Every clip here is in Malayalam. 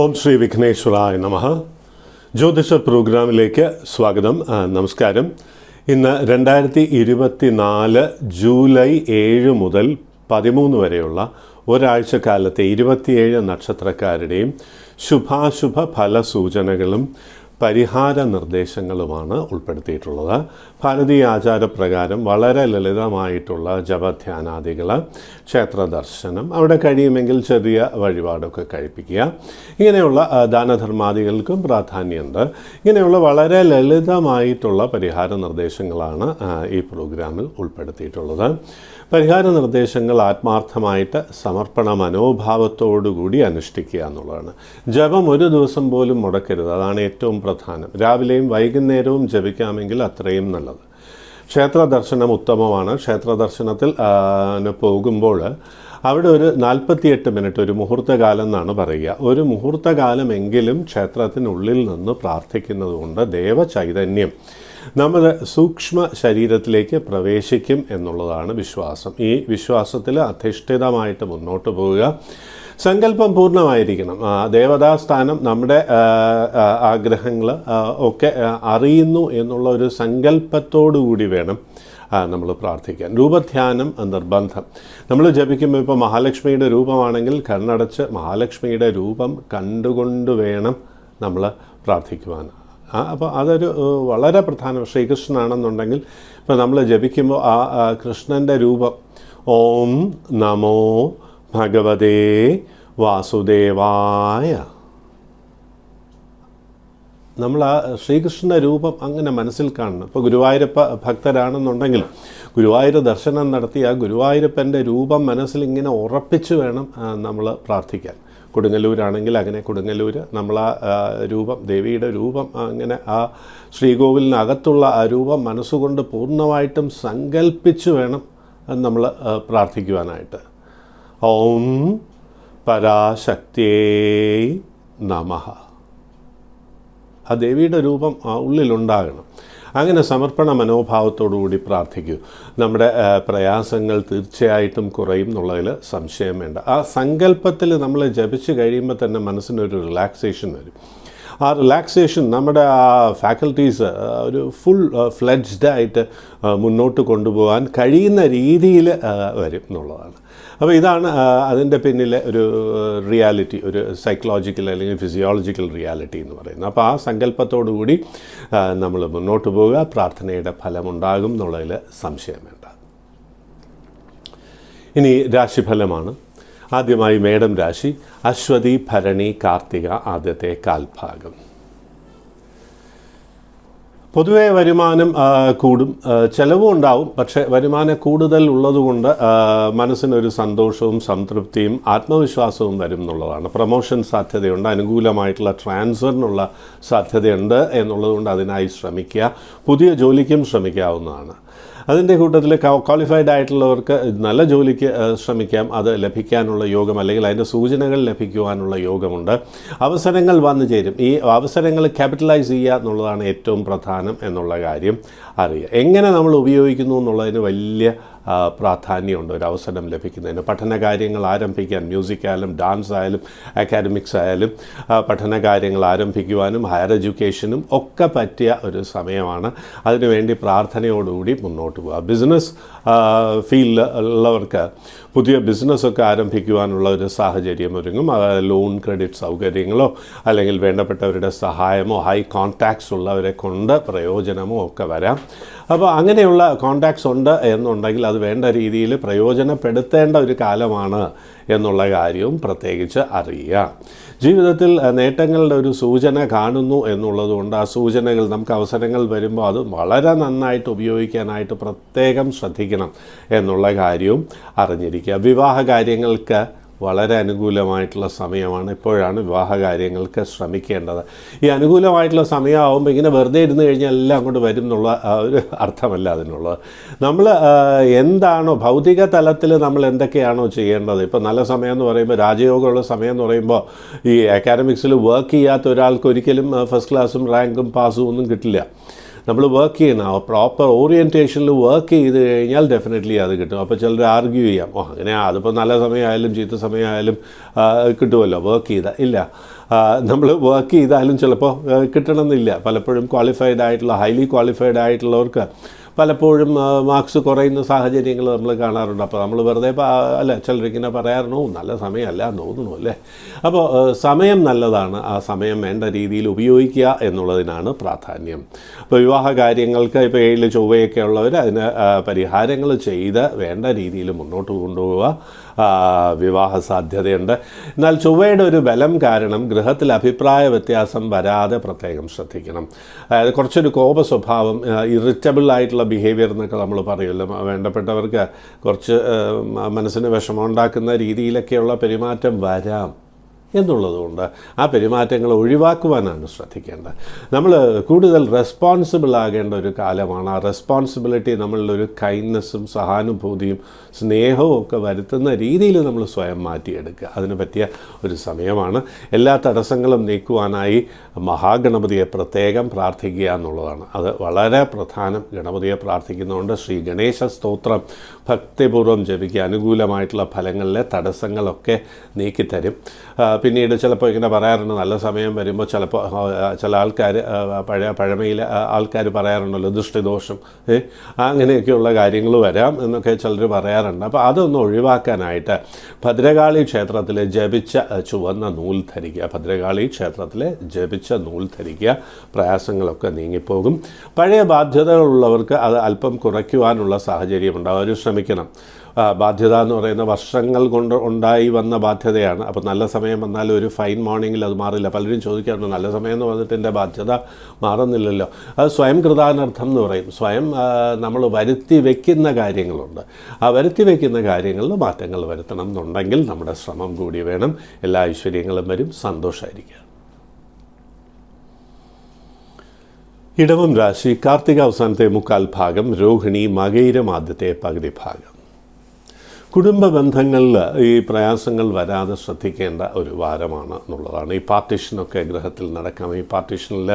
ഓം ശ്രീ വിഘ്നേശ്വരായ നമഃ. ജ്യോതിഷ പ്രോഗ്രാമിലേക്ക് സ്വാഗതം. നമസ്കാരം. ഇന്ന് 2024 ജൂലൈ 7 മുതൽ 13 വരെയുള്ള ഒരാഴ്ചക്കാലത്തെ 27 നക്ഷത്രക്കാരുടെയും ശുഭാശുഭ ഫലസൂചനകളും പരിഹാര നിർദ്ദേശങ്ങളുമാണ് ഉൾപ്പെടുത്തിയിട്ടുള്ളത്. ഭാരതീയ ആചാരപ്രകാരം വളരെ ലളിതമായിട്ടുള്ള ജപധ്യാനാദികൾ, ക്ഷേത്ര ദർശനം, അവിടെ കഴിയുമെങ്കിൽ ചെറിയ വഴിപാടൊക്കെ കഴിപ്പിക്കുക, ഇങ്ങനെയുള്ള ദാനധർമാദികൾക്കും പ്രാധാന്യമുണ്ട്. ഇങ്ങനെയുള്ള വളരെ ലളിതമായിട്ടുള്ള പരിഹാര നിർദ്ദേശങ്ങളാണ് ഈ പ്രോഗ്രാമിൽ ഉൾപ്പെടുത്തിയിട്ടുള്ളത്. പരിഹാര നിർദ്ദേശങ്ങൾ ആത്മാർത്ഥമായിട്ട് സമർപ്പണ മനോഭാവത്തോടുകൂടി അനുഷ്ഠിക്കുക എന്നുള്ളതാണ്. ജപം ഒരു ദിവസം പോലും മുടക്കരുത്, അതാണ് ഏറ്റവും പ്രധാനം. രാവിലെയും വൈകുന്നേരവും ജപിക്കാമെങ്കിൽ അത്രയും നല്ലത്. ക്ഷേത്ര ദർശനം ഉത്തമമാണ്. ക്ഷേത്ര ദർശനത്തിൽ പോകുമ്പോൾ അവിടെ ഒരു 48 മിനിറ്റ്, ഒരു മുഹൂർത്തകാലം എന്നാണ് പറയുക. ഒരു മുഹൂർത്തകാലമെങ്കിലും ക്ഷേത്രത്തിനുള്ളിൽ നിന്ന് പ്രാർത്ഥിക്കുന്നത് കൊണ്ട് ദേവചൈതന്യം നമ്മുടെ സൂക്ഷ്മ ശരീരത്തിലേക്ക് പ്രവേശിക്കും എന്നുള്ളതാണ് വിശ്വാസം. ഈ വിശ്വാസത്തിൽ അധിഷ്ഠിതമായിട്ട് മുന്നോട്ട് പോവുക. സങ്കല്പം പൂർണ്ണമായിരിക്കണം. ദേവതാസ്ഥാനം നമ്മുടെ ആഗ്രഹങ്ങൾ ഒക്കെ അറിയുന്നു എന്നുള്ള ഒരു സങ്കല്പത്തോടു കൂടി വേണം നമ്മൾ പ്രാർത്ഥിക്കാൻ. രൂപധ്യാനം നിർബന്ധം. നമ്മൾ ജപിക്കുമ്പോൾ ഇപ്പോൾ മഹാലക്ഷ്മിയുടെ രൂപമാണെങ്കിൽ കണ്ണടച്ച് മഹാലക്ഷ്മിയുടെ രൂപം കണ്ടുകൊണ്ട് വേണം നമ്മൾ പ്രാർത്ഥിക്കുവാൻ. അപ്പോൾ അതൊരു വളരെ പ്രധാനം. ശ്രീകൃഷ്ണനാണെന്നുണ്ടെങ്കിൽ ഇപ്പോൾ നമ്മൾ ജപിക്കുമ്പോൾ ആ കൃഷ്ണൻ്റെ രൂപം ഓം നമോ ഭഗവതേ വാസുദേവായ, നമ്മൾ ആ ശ്രീകൃഷ്ണൻ്റെ രൂപം അങ്ങനെ മനസ്സിൽ കാണണം. ഇപ്പോൾ ഗുരുവായൂരപ്പ ഭക്തരാണെന്നുണ്ടെങ്കിൽ ഗുരുവായൂർ ദർശനം നടത്തി ആ ഗുരുവായൂരപ്പൻ്റെ രൂപം മനസ്സിൽ ഇങ്ങനെ ഉറപ്പിച്ച് വേണം നമ്മൾ പ്രാർത്ഥിക്കാൻ. കൊടുങ്ങല്ലൂരാണെങ്കിൽ അങ്ങനെ കൊടുങ്ങല്ലൂർ നമ്മൾ ആ രൂപം, ദേവിയുടെ രൂപം, അങ്ങനെ ആ ശ്രീകോവിലിനകത്തുള്ള ആ രൂപം മനസ്സുകൊണ്ട് പൂർണ്ണമായിട്ടും സങ്കല്പിച്ച് വേണം നമ്മൾ പ്രാർത്ഥിക്കുവാനായിട്ട്. ഓം പരാശക്തിയേ നമഃ. ആ ദേവിയുടെ രൂപം ഉള്ളിലുണ്ടാകണം. അങ്ങനെ സമർപ്പണ മനോഭാവത്തോടുകൂടി പ്രാർത്ഥിക്കൂ. നമ്മുടെ പ്രയാസങ്ങൾ തീർച്ചയായിട്ടും കുറയും എന്നുള്ളതിൽ സംശയം വേണ്ട. ആ സങ്കല്പത്തിൽ നമ്മൾ ജപിച്ച് കഴിയുമ്പോൾ തന്നെ മനസ്സിനൊരു റിലാക്സേഷൻ വരും. ആ റിലാക്സേഷൻ നമ്മുടെ ആ ഫാക്കൽറ്റീസ് ഒരു ഫുൾ ഫ്ലെഡ്ജ്ഡ് ആയിട്ട് മുന്നോട്ട് കൊണ്ടുപോകാൻ കഴിയുന്ന രീതിയിൽ വരും എന്നുള്ളതാണ്. അപ്പോൾ ഇതാണ് അതിൻ്റെ പിന്നിലെ ഒരു റിയാലിറ്റി, ഒരു സൈക്കോളജിക്കൽ അല്ലെങ്കിൽ ഫിസിയോളജിക്കൽ റിയാലിറ്റി എന്ന് പറയുന്നത്. അപ്പോൾ ആ സങ്കല്പത്തോടു കൂടി നമ്മൾ മുന്നോട്ട് പോവുക. പ്രാർത്ഥനയുടെ ഫലമുണ്ടാകും എന്നുള്ളതിൽ സംശയം വേണ്ട. ഇനി രാശിഫലമാണ്. ആദ്യമായി മേടം രാശി. അശ്വതി, ഭരണി, കാർത്തിക ആദ്യത്തെ കാൽഭാഗം. പൊതുവെ വരുമാനം കൂടും, ചിലവും ഉണ്ടാവും. പക്ഷേ വരുമാനം കൂടുതൽ ഉള്ളതുകൊണ്ട് മനസ്സിനൊരു സന്തോഷവും സംതൃപ്തിയും ആത്മവിശ്വാസവും വരും എന്നുള്ളതാണ്. പ്രൊമോഷൻ സാധ്യതയുണ്ട്, അനുകൂലമായിട്ടുള്ള ട്രാൻസ്ഫറിനുള്ള സാധ്യതയുണ്ട് എന്നുള്ളതുകൊണ്ട് അതിനായി ശ്രമിക്കുക. പുതിയ ജോലിക്കും ശ്രമിക്കാവുന്നതാണ്. അതിൻ്റെ കൂട്ടത്തിൽ ക്വാളിഫൈഡ് ആയിട്ടുള്ളവർക്ക് നല്ല ജോലിക്ക് ശ്രമിക്കാം. അത് ലഭിക്കാനുള്ള യോഗം അല്ലെങ്കിൽ അതിൻ്റെ സൂചനകൾ ലഭിക്കുവാനുള്ള യോഗമുണ്ട്. അവസരങ്ങൾ വന്നു ചേരും. ഈ അവസരങ്ങൾ ക്യാപിറ്റലൈസ് ചെയ്യുക എന്നുള്ളതാണ് ഏറ്റവും പ്രധാനം എന്നുള്ള കാര്യം അറിയുക. എങ്ങനെ നമ്മൾ ഉപയോഗിക്കുന്നു എന്നുള്ളതിന് വലിയ പ്രാധാന്യമുണ്ട് ഒരു അവസരം ലഭിക്കുന്നതിന്. പഠനകാര്യങ്ങൾ ആരംഭിക്കാൻ, മ്യൂസിക്കായാലും ഡാൻസ് ആയാലും അക്കാഡമിക്സ് ആയാലും പഠനകാര്യങ്ങൾ ആരംഭിക്കുവാനും ഹയർ എഡ്യൂക്കേഷനും ഒക്കെ പറ്റിയ ഒരു സമയമാണ്. അതിനുവേണ്ടി പ്രാർത്ഥനയോടുകൂടി മുന്നോട്ട് പോകുക. ബിസിനസ് ഫീൽഡിൽ ഉള്ളവർക്ക് പുതിയ ബിസിനസ്സൊക്കെ ആരംഭിക്കുവാനുള്ള ഒരു സാഹചര്യം ഒരുങ്ങും. ലോൺ, ക്രെഡിറ്റ് സൗകര്യങ്ങളോ അല്ലെങ്കിൽ വേണ്ടപ്പെട്ടവരുടെ സഹായമോ ഹൈ കോൺടാക്ട്സ് ഉള്ളവരെ കൊണ്ട് പ്രയോജനമോ ഒക്കെ വരാം. അപ്പോൾ അങ്ങനെയുള്ള കോൺടാക്ട്സ് ഉണ്ട് എന്നുണ്ടെങ്കിൽ അത് വേണ്ട രീതിയിൽ പ്രയോജനപ്പെടുത്തേണ്ട ഒരു കാലമാണ് എന്നുള്ള കാര്യവും പ്രത്യേകിച്ച് അറിയുക. ജീവിതത്തിൽ നേട്ടങ്ങളുടെ ഒരു സൂചന കാണുന്നു എന്നുള്ളതുകൊണ്ട് ആ സൂചനകൾ, നമുക്ക് അവസരങ്ങൾ വരുമ്പോൾ അത് വളരെ നന്നായിട്ട് ഉപയോഗിക്കാനായിട്ട് പ്രത്യേകം ശ്രദ്ധിക്കണം എന്നുള്ള കാര്യവും അറിഞ്ഞിരിക്കുക. വിവാഹ കാര്യങ്ങൾക്ക് വളരെ അനുകൂലമായിട്ടുള്ള സമയമാണ്. ഇപ്പോഴാണ് വിവാഹ കാര്യങ്ങൾക്ക് ശ്രമിക്കേണ്ടത്. ഈ അനുകൂലമായിട്ടുള്ള സമയമാകുമ്പോൾ ഇങ്ങനെ വെറുതെ ഇരുന്ന് കഴിഞ്ഞാൽ എല്ലാം അങ്ങോട്ട് വരും എന്നുള്ള ഒരു അർത്ഥമല്ല അതിനുള്ളത്. നമ്മൾ എന്താണോ ഭൗതിക തലത്തിൽ നമ്മൾ എന്തൊക്കെയാണോ ചെയ്യേണ്ടത്, ഇപ്പോൾ നല്ല സമയം എന്ന് പറയുമ്പോൾ, രാജയോഗമുള്ള സമയം എന്ന് പറയുമ്പോൾ, ഈ അക്കാഡമിക്സിൽ വർക്ക് ചെയ്യാത്ത ഒരാൾക്ക് ഒരിക്കലും ഫസ്റ്റ് ക്ലാസ്സും റാങ്കും പാസ്സും ഒന്നും കിട്ടില്ല. നമ്മൾ വർക്ക് ചെയ്യണം, പ്രോപ്പർ ഓറിയൻറ്റേഷനിൽ വർക്ക് ചെയ്ത് കഴിഞ്ഞാൽ ഡെഫിനറ്റ്ലി അത് കിട്ടും. അപ്പോൾ ചിലർ ആർഗ്യൂ ചെയ്യാം, അങ്ങനെ അതിപ്പോൾ നല്ല സമയമായാലും ചീത്ത സമയമായാലും കിട്ടുമല്ലോ വർക്ക് ചെയ്താൽ. ഇല്ല, നമ്മൾ വർക്ക് ചെയ്താലും ചിലപ്പോൾ കിട്ടണമെന്നില്ല. പലപ്പോഴും ക്വാളിഫൈഡ് ആയിട്ടുള്ള ഹൈലി ക്വാളിഫൈഡ് ആയിട്ടുള്ളവർക്ക് പലപ്പോഴും മാർക്സ് കുറയുന്ന സാഹചര്യങ്ങൾ നമ്മൾ കാണാറുണ്ട്. അപ്പോൾ നമ്മൾ വെറുതെ അല്ല, ചിലരിങ്ങനെ പറയാറുണ്ടോ നല്ല സമയമല്ല തോന്നുന്നു അല്ലേ. അപ്പോൾ സമയം നല്ലതാണ്, ആ സമയം വേണ്ട രീതിയിൽ ഉപയോഗിക്കുക എന്നുള്ളതിനാണ് പ്രാധാന്യം. ഇപ്പോൾ വിവാഹ കാര്യങ്ങൾക്ക് ഇപ്പോൾ 7 ചൊവ്വയൊക്കെ ഉള്ളവർ അതിന് പരിഹാരങ്ങൾ ചെയ്ത് വേണ്ട രീതിയിൽ മുന്നോട്ട് കൊണ്ടുപോവുക. വിവാഹ സാധ്യതയുണ്ട്. എന്നാൽ ചൊവ്വയുടെ ഒരു ബലം കാരണം ഗൃഹത്തിൽ അഭിപ്രായ വ്യത്യാസം വരാതെ പ്രത്യേകം ശ്രദ്ധിക്കണം. അതായത് കുറച്ചൊരു കോപ സ്വഭാവം, ഇറിറ്റബിൾ ആയിട്ടുള്ള ബിഹേവിയർ എന്നൊക്കെ നമ്മൾ പറയുമല്ലോ, വേണ്ടപ്പെട്ടവർക്ക് കുറച്ച് മനസ്സിന് വിഷമമുണ്ടാക്കുന്ന രീതിയിലൊക്കെയുള്ള പെരുമാറ്റം വരാം എന്നുള്ളതുകൊണ്ട് ആ പെരുമാറ്റങ്ങൾ ഒഴിവാക്കുവാനാണ് ശ്രദ്ധിക്കേണ്ടത്. നമ്മൾ കൂടുതൽ റെസ്പോൺസിബിൾ ആകേണ്ട ഒരു കാലമാണ്. ആ റെസ്പോൺസിബിലിറ്റി നമ്മളിലൊരു കൈൻഡ്നെസ്സും സഹാനുഭൂതിയും സ്നേഹവും ഒക്കെ വരുത്തുന്ന രീതിയിൽ നമ്മൾ സ്വയം മാറ്റിയെടുക്കുക. അതിന് പറ്റിയ ഒരു സമയമാണ്. എല്ലാ തടസ്സങ്ങളും നീക്കുവാനായി മഹാഗണപതിയെ പ്രത്യേകം പ്രാർത്ഥിക്കുക എന്നുള്ളതാണ്. അത് വളരെ പ്രധാനം. ഗണപതിയെ പ്രാർത്ഥിക്കുന്നതുകൊണ്ട് ശ്രീ ഗണേശ സ്തോത്രം ഭക്തിപൂർവ്വം ജപിക്കുക. അനുകൂലമായിട്ടുള്ള ഫലങ്ങളിലെ തടസ്സങ്ങളൊക്കെ നീക്കിത്തരും. പിന്നീട് ചിലപ്പോൾ ഇങ്ങനെ പറയാറുണ്ട്, നല്ല സമയം വരുമ്പോൾ ചിലപ്പോൾ ചില ആൾക്കാർ പഴമയിലെ ആൾക്കാർ പറയാറുണ്ടല്ലോ ദൃഷ്ടിദോഷം അങ്ങനെയൊക്കെയുള്ള കാര്യങ്ങൾ വരാം എന്നൊക്കെ ചിലർ പറയാറുണ്ട്. അപ്പോൾ അതൊന്ന് ഒഴിവാക്കാനായിട്ട് ഭദ്രകാളി ക്ഷേത്രത്തിൽ ജപിച്ച ചുവന്ന നൂൽ ധരിക്കുക. ഭദ്രകാളി ക്ഷേത്രത്തിൽ ജപിച്ച നൂൽ ധരിക്കുക. പ്രയാസങ്ങളൊക്കെ നീങ്ങിപ്പോകും. പഴയ ബാധ്യതകളുള്ളവർക്ക് അത് അല്പം കുറയ്ക്കുവാനുള്ള സാഹചര്യമുണ്ടാകും. അവർ ശ്രമിക്കണം. ബാധ്യത എന്ന് പറയുന്ന വർഷങ്ങൾ കൊണ്ട് ഉണ്ടായി വന്ന ബാധ്യതയാണ്. അപ്പോൾ നല്ല സമയം വന്നാൽ ഒരു ഫൈൻ മോർണിംഗിൽ അത് മാറില്ല. പലരും ചോദിക്കാറുണ്ട്, നല്ല സമയം എന്ന് പറഞ്ഞിട്ട് എൻ്റെ ബാധ്യത മാറുന്നില്ലല്ലോ. അത് സ്വയം കൃതാനർത്ഥം എന്ന് പറയും. സ്വയം നമ്മൾ വരുത്തി വയ്ക്കുന്ന കാര്യങ്ങളുണ്ട്. ആ വരുത്തി വയ്ക്കുന്ന കാര്യങ്ങളിൽ മാറ്റങ്ങൾ വരുത്തണം എന്നുണ്ടെങ്കിൽ നമ്മുടെ ശ്രമം കൂടി വേണം. എല്ലാ ഐശ്വര്യങ്ങളും വരും, സന്തോഷമായിരിക്കുക. ഇടവം രാശി കാർത്തിക അവസാനത്തെ 3/4 ഭാഗം, രോഹിണി മകയിരം ആദ്യത്തെ പകുതി ഭാഗം. കുടുംബ ബന്ധങ്ങളിൽ ഈ പ്രയാസങ്ങൾ വരാതെ ശ്രദ്ധിക്കേണ്ട ഒരു വാരമാണ് എന്നുള്ളതാണ്. ഈ പാർട്ടീഷനൊക്കെ ഗൃഹത്തിൽ നടക്കാം. ഈ പാർട്ടീഷനിൽ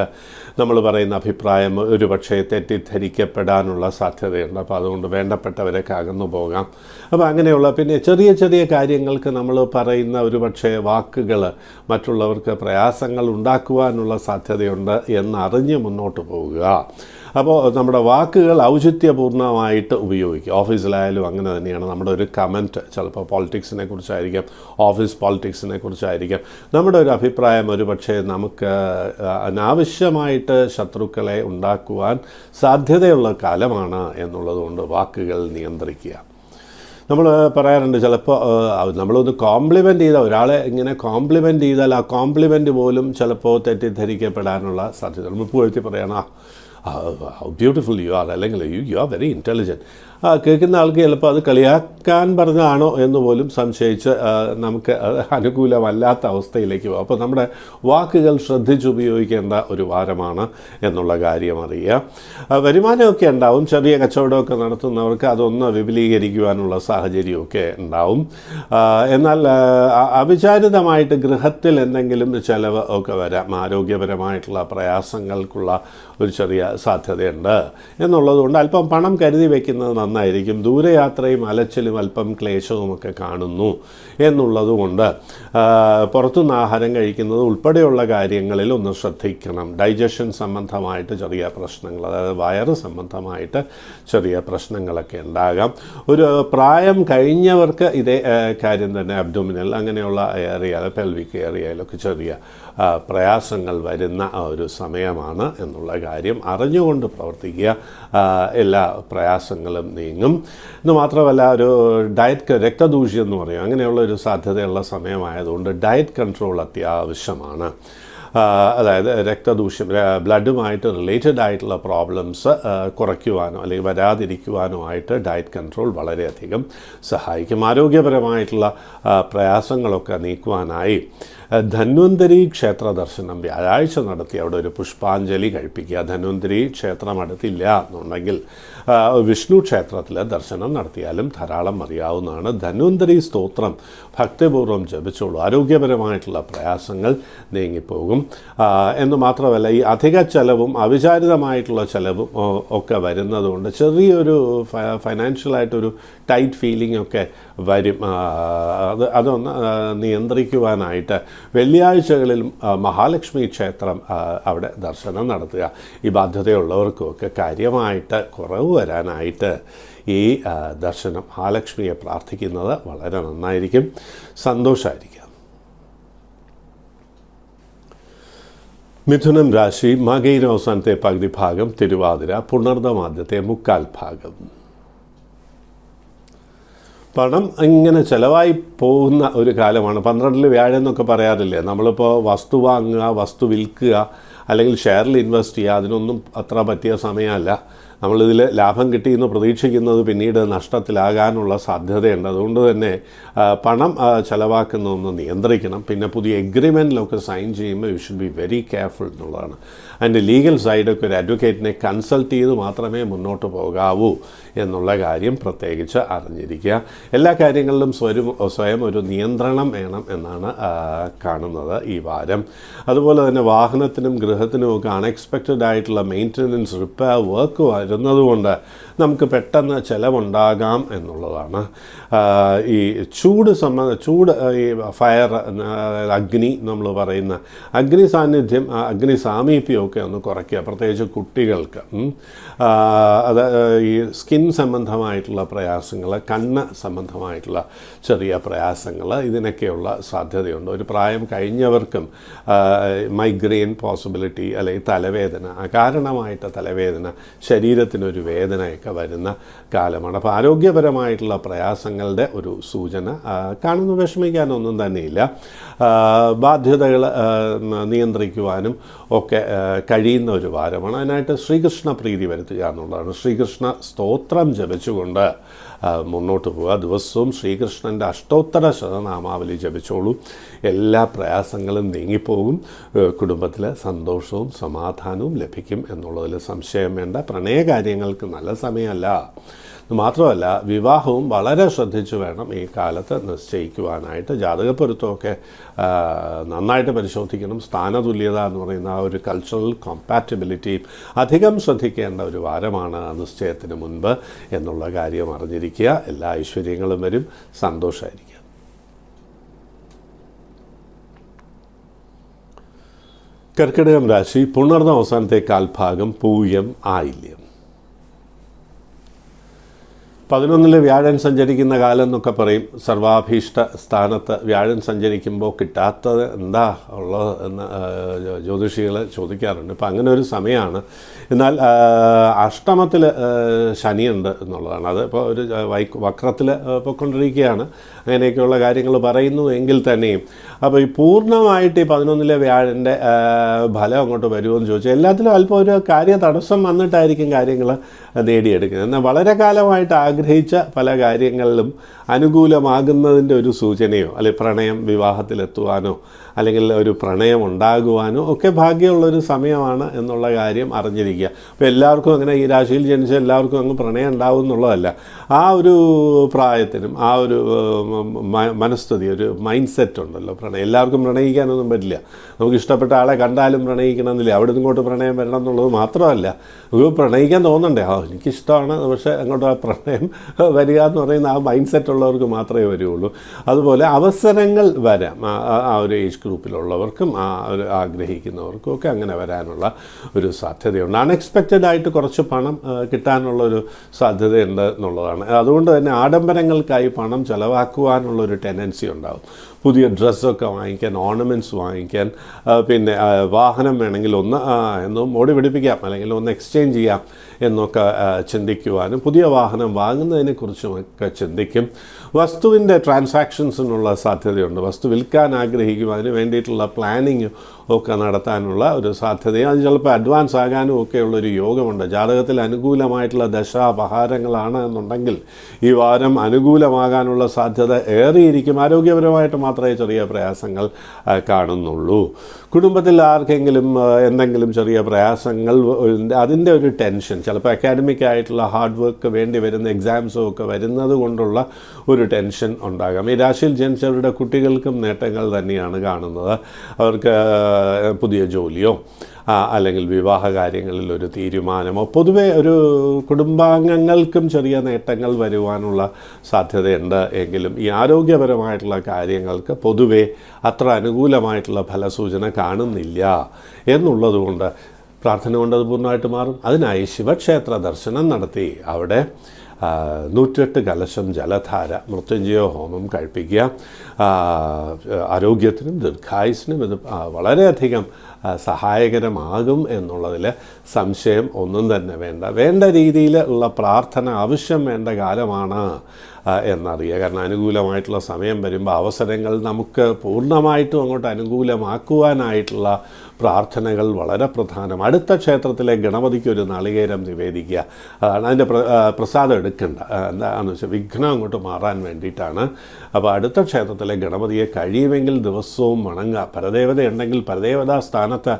നമ്മൾ പറയുന്ന അഭിപ്രായം ഒരു പക്ഷേ തെറ്റിദ്ധരിക്കപ്പെടാനുള്ള സാധ്യതയുണ്ട്. അപ്പോൾ അതുകൊണ്ട് വേണ്ടപ്പെട്ടവരൊക്കെ അകന്നു പോകാം. അപ്പോൾ അങ്ങനെയുള്ള പിന്നെ ചെറിയ ചെറിയ കാര്യങ്ങൾക്ക് നമ്മൾ പറയുന്ന ഒരു പക്ഷേ വാക്കുകൾ മറ്റുള്ളവർക്ക് പ്രയാസങ്ങൾ ഉണ്ടാക്കുവാനുള്ള സാധ്യതയുണ്ട് എന്നറിഞ്ഞ് മുന്നോട്ട് പോവുക. അപ്പോൾ നമ്മുടെ വാക്കുകൾ ഔചിത്യപൂർണ്ണമായിട്ട് ഉപയോഗിക്കുക. ഓഫീസിലായാലും അങ്ങനെ തന്നെയാണ്. നമ്മുടെ ഒരു കമൻറ്റ് ചിലപ്പോൾ പോളിറ്റിക്സിനെ കുറിച്ചായിരിക്കാം, ഓഫീസ് പോളിറ്റിക്സിനെ കുറിച്ചായിരിക്കാം. നമ്മുടെ ഒരു അഭിപ്രായം ഒരു പക്ഷേ നമുക്ക് അനാവശ്യമായിട്ട് ശത്രുക്കളെ ഉണ്ടാക്കുവാൻ സാധ്യതയുള്ള കാലമാണ് എന്നുള്ളതുകൊണ്ട് വാക്കുകൾ നിയന്ത്രിക്കുക. നമ്മൾ പറയാറുണ്ട്, ചിലപ്പോൾ നമ്മളൊന്ന് കോംപ്ലിമെൻറ്റ് ചെയ്താൽ, ഒരാളെ ഇങ്ങനെ കോംപ്ലിമെൻറ്റ് ചെയ്താൽ ആ കോംപ്ലിമെൻറ്റ് പോലും ചിലപ്പോൾ തെറ്റിദ്ധരിക്കപ്പെടാനുള്ള സാധ്യത. നമ്മൾ പുകഴ്ത്തി പറയണം, how beautiful you are, അല്ലെങ്കിൽ you are very intelligent. കേൾക്കുന്ന ആൾക്ക് ചിലപ്പോൾ അത് കളിയാക്കാൻ പറഞ്ഞതാണോ എന്ന് പോലും സംശയിച്ച് നമുക്ക് അനുകൂലമല്ലാത്ത അവസ്ഥയിലേക്ക് പോകും. അപ്പോൾ നമ്മുടെ വാക്കുകൾ ശ്രദ്ധിച്ചുപയോഗിക്കേണ്ട ഒരു വാരമാണ് എന്നുള്ള കാര്യം അറിയുക. വരുമാനമൊക്കെ ഉണ്ടാവും. ചെറിയ കച്ചവടമൊക്കെ നടത്തുന്നവർക്ക് അതൊന്ന് വിപുലീകരിക്കുവാനുള്ള സാഹചര്യമൊക്കെ ഉണ്ടാവും. എന്നാൽ അവിചാരിതമായിട്ട് ഗൃഹത്തിൽ എന്തെങ്കിലും ചിലവ് ഒക്കെ വരാം. ആരോഗ്യപരമായിട്ടുള്ള പ്രയാസങ്ങൾക്കുള്ള ഒരു ചെറിയ സാധ്യതയുണ്ട് എന്നുള്ളതുകൊണ്ട് അല്പം പണം കരുതി വയ്ക്കുന്നത് നന്നായിരിക്കും. ദൂരയാത്രയും അലച്ചിലും അല്പം ക്ലേശവുമൊക്കെ കാണുന്നു എന്നുള്ളതുകൊണ്ട് പുറത്തുനിന്ന് ആഹാരം കഴിക്കുന്നത് ഉൾപ്പെടെയുള്ള കാര്യങ്ങളിൽ ഒന്ന് ശ്രദ്ധിക്കണം. ഡൈജഷൻ സംബന്ധമായിട്ട് ചെറിയ പ്രശ്നങ്ങൾ, അതായത് വയറ് സംബന്ധമായിട്ട് ചെറിയ പ്രശ്നങ്ങളൊക്കെ ഉണ്ടാകാം. ഒരു പ്രായം കഴിഞ്ഞവർക്ക് ഇതേ കാര്യം തന്നെ അബ്ഡോമിനൽ അങ്ങനെയുള്ള ഏരിയ, പെൽവിക് ഏരിയയിലൊക്കെ ചെറിയ പ്രയാസങ്ങൾ വരുന്ന ഒരു സമയമാണ് എന്നുള്ള കാര്യം അറിഞ്ഞുകൊണ്ട് പ്രവർത്തിക്കുക. എല്ലാ പ്രയാസങ്ങളും നീങ്ങും. എന്ന് മാത്രമല്ല, ഒരു ഡയറ്റ് രക്തദൂഷ്യം എന്ന് പറയും, അങ്ങനെയുള്ള ഒരു സാധ്യതയുള്ള സമയമായതുകൊണ്ട് ഡയറ്റ് കൺട്രോൾ അത്യാവശ്യമാണ്. അതായത് രക്തദൂഷ്യം, ബ്ലഡുമായിട്ട് റിലേറ്റഡ് ആയിട്ടുള്ള പ്രോബ്ലംസ് കുറയ്ക്കുവാനോ അല്ലെങ്കിൽ വരാതിരിക്കുവാനോ ആയിട്ട് ഡയറ്റ് കൺട്രോൾ വളരെയധികം സഹായിക്കും. ആരോഗ്യപരമായിട്ടുള്ള പ്രയാസങ്ങളൊക്കെ നീക്കുവാനായി ധന്വന്തരി ക്ഷേത്ര ദർശനം വ്യാഴാഴ്ച നടത്തി അവിടെ ഒരു പുഷ്പാഞ്ജലി കഴിപ്പിക്കുക. ധന്വന്തരി ക്ഷേത്രം അടുത്തില്ല എന്നുണ്ടെങ്കിൽ വിഷ്ണു ക്ഷേത്രത്തിൽ ദർശനം നടത്തിയാലും ധാരാളം അറിയാവുന്നതാണ്. ധന്വന്തരി സ്തോത്രം ഭക്തിപൂർവ്വം ജപിച്ചോളൂ. ആരോഗ്യപരമായിട്ടുള്ള പ്രയാസങ്ങൾ നീങ്ങിപ്പോകും എന്ന് മാത്രമല്ല, ഈ അധിക ചെലവും അവിചാരിതമായിട്ടുള്ള ചെലവും ഒക്കെ വരുന്നതുകൊണ്ട് ചെറിയൊരു ഫൈനാൻഷ്യലായിട്ടൊരു ടൈറ്റ് ഫീലിംഗ് ഒക്കെ വരും. അതൊന്ന് നിയന്ത്രിക്കുവാനായിട്ട് വെള്ളിയാഴ്ചകളിൽ മഹാലക്ഷ്മി ക്ഷേത്രം അവിടെ ദർശനം നടത്തുക. ഈ ബാധ്യതയുള്ളവർക്കുമൊക്കെ കാര്യമായിട്ട് കുറവ് വരാനായിട്ട് ഈ ദർശനം മഹാലക്ഷ്മിയെ പ്രാർത്ഥിക്കുന്നത് വളരെ നന്നായിരിക്കും, സന്തോഷമായിരിക്കും. മിഥുനം രാശി മകയിര അവസാനത്തെ പകുതി ഭാഗം, തിരുവാതിര പുണർദം ആദ്യത്തെ മുക്കാൽ ഭാഗം. പണം ഇങ്ങനെ ചിലവായി പോകുന്ന ഒരു കാലമാണ്. 12 വ്യാഴം എന്നൊക്കെ പറയാറില്ലേ. നമ്മളിപ്പോൾ വസ്തു വാങ്ങുക, വസ്തു വിൽക്കുക, അല്ലെങ്കിൽ ഷെയറിൽ ഇൻവെസ്റ്റ് ചെയ്യുക, അതിനൊന്നും അത്ര പറ്റിയ സമയമല്ല. നമ്മളിതിൽ ലാഭം കിട്ടിയെന്ന് പ്രതീക്ഷിക്കുന്നത് പിന്നീട് നഷ്ടത്തിലാകാനുള്ള സാധ്യതയുണ്ട്. അതുകൊണ്ട് തന്നെ പണം ചിലവാക്കുന്നതൊന്ന് നിയന്ത്രിക്കണം. പിന്നെ പുതിയ എഗ്രിമെൻറ്റിലൊക്കെ സൈൻ ചെയ്യുമ്പോൾ you should be very careful എന്നുള്ളതാണ്. അതിൻ്റെ ലീഗൽ സൈഡൊക്കെ ഒരു അഡ്വക്കേറ്റിനെ കൺസൾട്ട് ചെയ്ത് മാത്രമേ മുന്നോട്ട് പോകാവൂ എന്നുള്ള കാര്യം പ്രത്യേകിച്ച് അറിഞ്ഞിരിക്കുക. എല്ലാ കാര്യങ്ങളിലും സ്വയം ഒരു നിയന്ത്രണം വേണം എന്നാണ് കാണുന്നത് ഈ വാരം. അതുപോലെ തന്നെ വാഹനത്തിനും ഗൃഹത്തിനുമൊക്കെ അൺഎക്സ്പെക്റ്റഡ് ആയിട്ടുള്ള മെയിൻ്റനൻസ്, റിപ്പയർ വർക്ക് വരുന്നതുകൊണ്ട് നമുക്ക് പെട്ടെന്ന് ചിലവുണ്ടാകാം എന്നുള്ളതാണ്. ഈ ചൂട് ഈ ഫയർ, അഗ്നി നമ്മൾ പറയുന്ന അഗ്നി സാന്നിധ്യം, അഗ്നി സാമീപ്യമൊക്കെ ഒന്ന് കുറയ്ക്കുക, പ്രത്യേകിച്ച് കുട്ടികൾക്ക്. അത് ഈ സ്കിൻ സംബന്ധമായിട്ടുള്ള പ്രയാസങ്ങൾ, കണ്ണ് സംബന്ധമായിട്ടുള്ള ചെറിയ പ്രയാസങ്ങൾ, ഇതിനൊക്കെയുള്ള സാധ്യതയുണ്ട്. ഒരു പ്രായം കഴിഞ്ഞവർക്കും മൈഗ്രെയിൻ പോസിബിലിറ്റി, അല്ലെങ്കിൽ തലവേദന, അകാരണമായിട്ട് തലവേദന, ശരീരത്തിനൊരു വേദനയൊക്കെ വരുന്ന കാലമാണ്. അപ്പോൾ ആരോഗ്യപരമായിട്ടുള്ള പ്രയാസങ്ങളുടെ ഒരു സൂചന കാണുന്നു. വിഷമിക്കാനൊന്നും തന്നെയില്ല. ബാധ്യതകൾ നിയന്ത്രിക്കുവാനും ഒക്കെ കഴിയുന്ന ഒരു വാരമാണ്. അതിനായിട്ട് ശ്രീകൃഷ്ണ പ്രീതി വരുത്തുക എന്നുള്ളതാണ്. ശ്രീകൃഷ്ണ സ്തോത്രം ജപിച്ചുകൊണ്ട് മുന്നോട്ട് പോവുക. ദിവസവും ശ്രീകൃഷ്ണൻ്റെ അഷ്ടോത്തര ശതനാമാവലി ജപിച്ചോളൂ. എല്ലാ പ്രയാസങ്ങളും നീങ്ങിപ്പോകും. കുടുംബത്തിൽ സന്തോഷവും സമാധാനവും ലഭിക്കും എന്നുള്ളതിൽ സംശയം വേണ്ട. പ്രണയകാര്യങ്ങൾക്ക് നല്ല സമയമല്ല. മാത്രമല്ല, വിവാഹവും വളരെ ശ്രദ്ധിച്ചു വേണം ഈ കാലത്ത് നിശ്ചയിക്കുവാനായിട്ട്. ജാതകപ്പൊരുത്തമൊക്കെ നന്നായിട്ട് പരിശോധിക്കണം. സ്ഥാനതുല്യത എന്ന് പറയുന്ന ആ ഒരു കൾച്ചറൽ കോമ്പാറ്റബിലിറ്റിയും അധികം ശ്രദ്ധിക്കേണ്ട ഒരു വാരമാണ് നിശ്ചയത്തിന് മുൻപ് എന്നുള്ള കാര്യം അറിഞ്ഞിരിക്കുക. എല്ലാ ഐശ്വര്യങ്ങളും വരും, സന്തോഷമായിരിക്കും. കർക്കിടകം രാശി പുണർന്ന അവസാനത്തെ കാൽഭാഗം, പൂയം ആയില്യം. 11 വ്യാഴൻ സഞ്ചരിക്കുന്ന കാലം എന്നൊക്കെ പറയും. സർവാഭീഷ്ട സ്ഥാനത്ത് വ്യാഴൻ സഞ്ചരിക്കുമ്പോൾ കിട്ടാത്തത് എന്താ ഉള്ളത് എന്ന് ജ്യോതിഷികൾ ചോദിക്കാറുണ്ട്. ഇപ്പം അങ്ങനെ ഒരു സമയമാണ്. എന്നാൽ അഷ്ടമത്തിൽ ശനിയുണ്ട് എന്നുള്ളതാണ്. അത് ഇപ്പോൾ ഒരു വക്രത്തിൽ പൊയ്ക്കൊണ്ടിരിക്കുകയാണ്. അങ്ങനെയൊക്കെയുള്ള കാര്യങ്ങൾ പറയുന്നു എങ്കിൽ തന്നെയും അപ്പോൾ ഈ പൂർണ്ണമായിട്ട് ഈ 11 വ്യാഴൻ്റെ ഫലം അങ്ങോട്ട് വരുമോ എന്ന് ചോദിച്ചാൽ എല്ലാത്തിലും അല്പം ഒരു കാര്യ തടസ്സം വന്നിട്ടായിരിക്കും കാര്യങ്ങൾ നേടിയെടുക്കുന്നത്. എന്നാൽ വളരെ കാലമായിട്ട് ആഗ്രഹിച്ച പല കാര്യങ്ങളിലും അനുകൂലമാകുന്നതിൻ്റെ ഒരു സൂചനയോ, അല്ലെങ്കിൽ പ്രണയം വിവാഹത്തിലെത്തുവാനോ, അല്ലെങ്കിൽ ഒരു പ്രണയം ഉണ്ടാകുവാനോ ഒക്കെ ഭാഗ്യമുള്ളൊരു സമയമാണ് എന്നുള്ള കാര്യം അറിഞ്ഞിരിക്കുക. അപ്പോൾ എല്ലാവർക്കും അങ്ങനെ, ഈ രാശിയിൽ ജനിച്ച എല്ലാവർക്കും അങ്ങ് പ്രണയം ഉണ്ടാവും എന്നുള്ളതല്ല. ആ ഒരു പ്രായത്തിനും ആ ഒരു മനസ്ഥിതി, ഒരു മൈൻഡ് സെറ്റ് ഉണ്ടല്ലോ. എല്ലാവർക്കും പ്രണയിക്കാനൊന്നും പറ്റില്ല. നമുക്ക് ഇഷ്ടപ്പെട്ട ആളെ കണ്ടാലും പ്രണയിക്കണമെന്നില്ല. അവിടെ നിന്നിങ്ങോട്ട് പ്രണയം വരണം എന്നുള്ളത് മാത്രമല്ല, നമുക്ക് പ്രണയിക്കാൻ തോന്നണ്ടേ, എനിക്കിഷ്ടമാണ്, പക്ഷേ അങ്ങോട്ട് ആ പ്രണയം വരിക എന്ന് പറയുന്ന ആ മൈൻഡ് സെറ്റ് ഉള്ളവർക്ക് മാത്രമേ വരികയുള്ളൂ. അതുപോലെ അവസരങ്ങൾ വരാം. ആ ഒരു ഏജ് ഗ്രൂപ്പിലുള്ളവർക്കും ആ ഒരു ആഗ്രഹിക്കുന്നവർക്കും ഒക്കെ അങ്ങനെ വരാനുള്ള ഒരു സാധ്യതയുണ്ട്. അൺഎക്സ്പെക്റ്റഡ് ആയിട്ട് കുറച്ച് പണം കിട്ടാനുള്ളൊരു സാധ്യതയുണ്ട് എന്നുള്ളതാണ്. അതുകൊണ്ട് തന്നെ ആഡംബരങ്ങൾക്കായി പണം ചിലവാക്കുവാനുള്ളൊരു ടെൻഡൻസി ഉണ്ടാകും. പുതിയ ഡ്രസ്സൊക്കെ വാങ്ങിക്കാൻ, ഓർണമെൻറ്റ്സ് വാങ്ങിക്കാൻ, പിന്നെ വാഹനം വേണമെങ്കിൽ ഒന്ന് ഓടി പിടിപ്പിക്കാം, അല്ലെങ്കിൽ ഒന്ന് എക്സ്ചേഞ്ച് ചെയ്യാം എന്നൊക്കെ ചിന്തിക്കുവാനും, പുതിയ വാഹനം വാങ്ങുന്നതിനെക്കുറിച്ചുമൊക്കെ ചിന്തിക്കും. വസ്തുവിൻ്റെ ട്രാൻസാക്ഷൻസിനുള്ള സാധ്യതയുണ്ട്. വസ്തു വിൽക്കാൻ ആഗ്രഹിക്കും, അതിന് വേണ്ടിയിട്ടുള്ള പ്ലാനിങ് ഒക്കെ നടത്താനുള്ള ഒരു സാധ്യതയും, അത് ചിലപ്പോൾ അഡ്വാൻസ് ആകാനും ഒക്കെയുള്ളൊരു യോഗമുണ്ട്. ജാതകത്തിൽ അനുകൂലമായിട്ടുള്ള ദശാപഹാരങ്ങളാണ് എന്നുണ്ടെങ്കിൽ ഈ വാരം അനുകൂലമാകാനുള്ള സാധ്യത ഏറിയിരിക്കും. ആരോഗ്യപരമായിട്ട് മാത്രമേ ചെറിയ പ്രയാസങ്ങൾ കാണുന്നുള്ളൂ. കുടുംബത്തിൽ ആർക്കെങ്കിലും എന്തെങ്കിലും ചെറിയ പ്രയാസങ്ങൾ, അതിൻ്റെ ഒരു ടെൻഷൻ, ചിലപ്പോൾ അക്കാഡമിക് ആയിട്ടുള്ള ഹാർഡ് വർക്ക് വേണ്ടി വരുന്ന എക്സാംസും ഒക്കെ വരുന്നത് കൊണ്ടുള്ള ഒരു ടെൻഷൻ ഉണ്ടാകാം. ഈ രാശിയിൽ ജനിച്ചവരുടെ കുട്ടികൾക്കും നേട്ടങ്ങൾ തന്നെയാണ് കാണുന്നത്. അവർക്ക് പുതിയ ജോലിയോ അല്ലെങ്കിൽ വിവാഹ കാര്യങ്ങളിൽ ഒരു തീരുമാനമോ, പൊതുവെ ഒരു കുടുംബാംഗങ്ങൾക്കും ചെറിയ നേട്ടങ്ങൾ വരുവാനുള്ള സാധ്യതയുണ്ട്. എങ്കിലും ഈ ആരോഗ്യപരമായിട്ടുള്ള കാര്യങ്ങൾക്ക് പൊതുവെ അത്ര അനുകൂലമായിട്ടുള്ള ഫലസൂചന കാണുന്നില്ല എന്നുള്ളതുകൊണ്ട് പ്രാർത്ഥന കൊണ്ട് അത് പൂർണ്ണമായിട്ട് മാറും. അതിനായി ശിവക്ഷേത്ര ദർശനം നടത്തി അവിടെ 108 കലശം ജലധാര മൃത്യുഞ്ജയ ഹോമം കഴിപ്പിക്കുക. ആരോഗ്യത്തിനും ദീർഘായുസിനും ഇത് വളരെയധികം സഹായകരമാകും എന്നുള്ളതിൽ സംശയം ഒന്നും തന്നെ വേണ്ട. വേണ്ട രീതിയിലുള്ള പ്രാർത്ഥന ആവശ്യം വേണ്ട കാലമാണ് എന്നറിയുക. കാരണം അനുകൂലമായിട്ടുള്ള സമയം വരുമ്പോൾ അവസരങ്ങൾ നമുക്ക് പൂർണ്ണമായിട്ടും അങ്ങോട്ട് അനുകൂലമാക്കുവാനായിട്ടുള്ള പ്രാർത്ഥനകൾ വളരെ പ്രധാനം. അടുത്ത ക്ഷേത്രത്തിലെ ഗണപതിക്ക് ഒരു നാളികേരം നിവേദിക്കുക. അതാണ് അതിൻ്റെ പ്രസാദം എടുക്കേണ്ട. എന്താണെന്ന് വെച്ചാൽ വിഘ്നം അങ്ങോട്ട് മാറാൻ വേണ്ടിയിട്ടാണ്. അപ്പോൾ അടുത്ത ക്ഷേത്രത്തിലെ ഗണപതിയെ കഴിയുമെങ്കിൽ ദിവസവും വണങ്ങുക. പരദേവത ഉണ്ടെങ്കിൽ പരദേവതാ സ്ഥാനത്ത്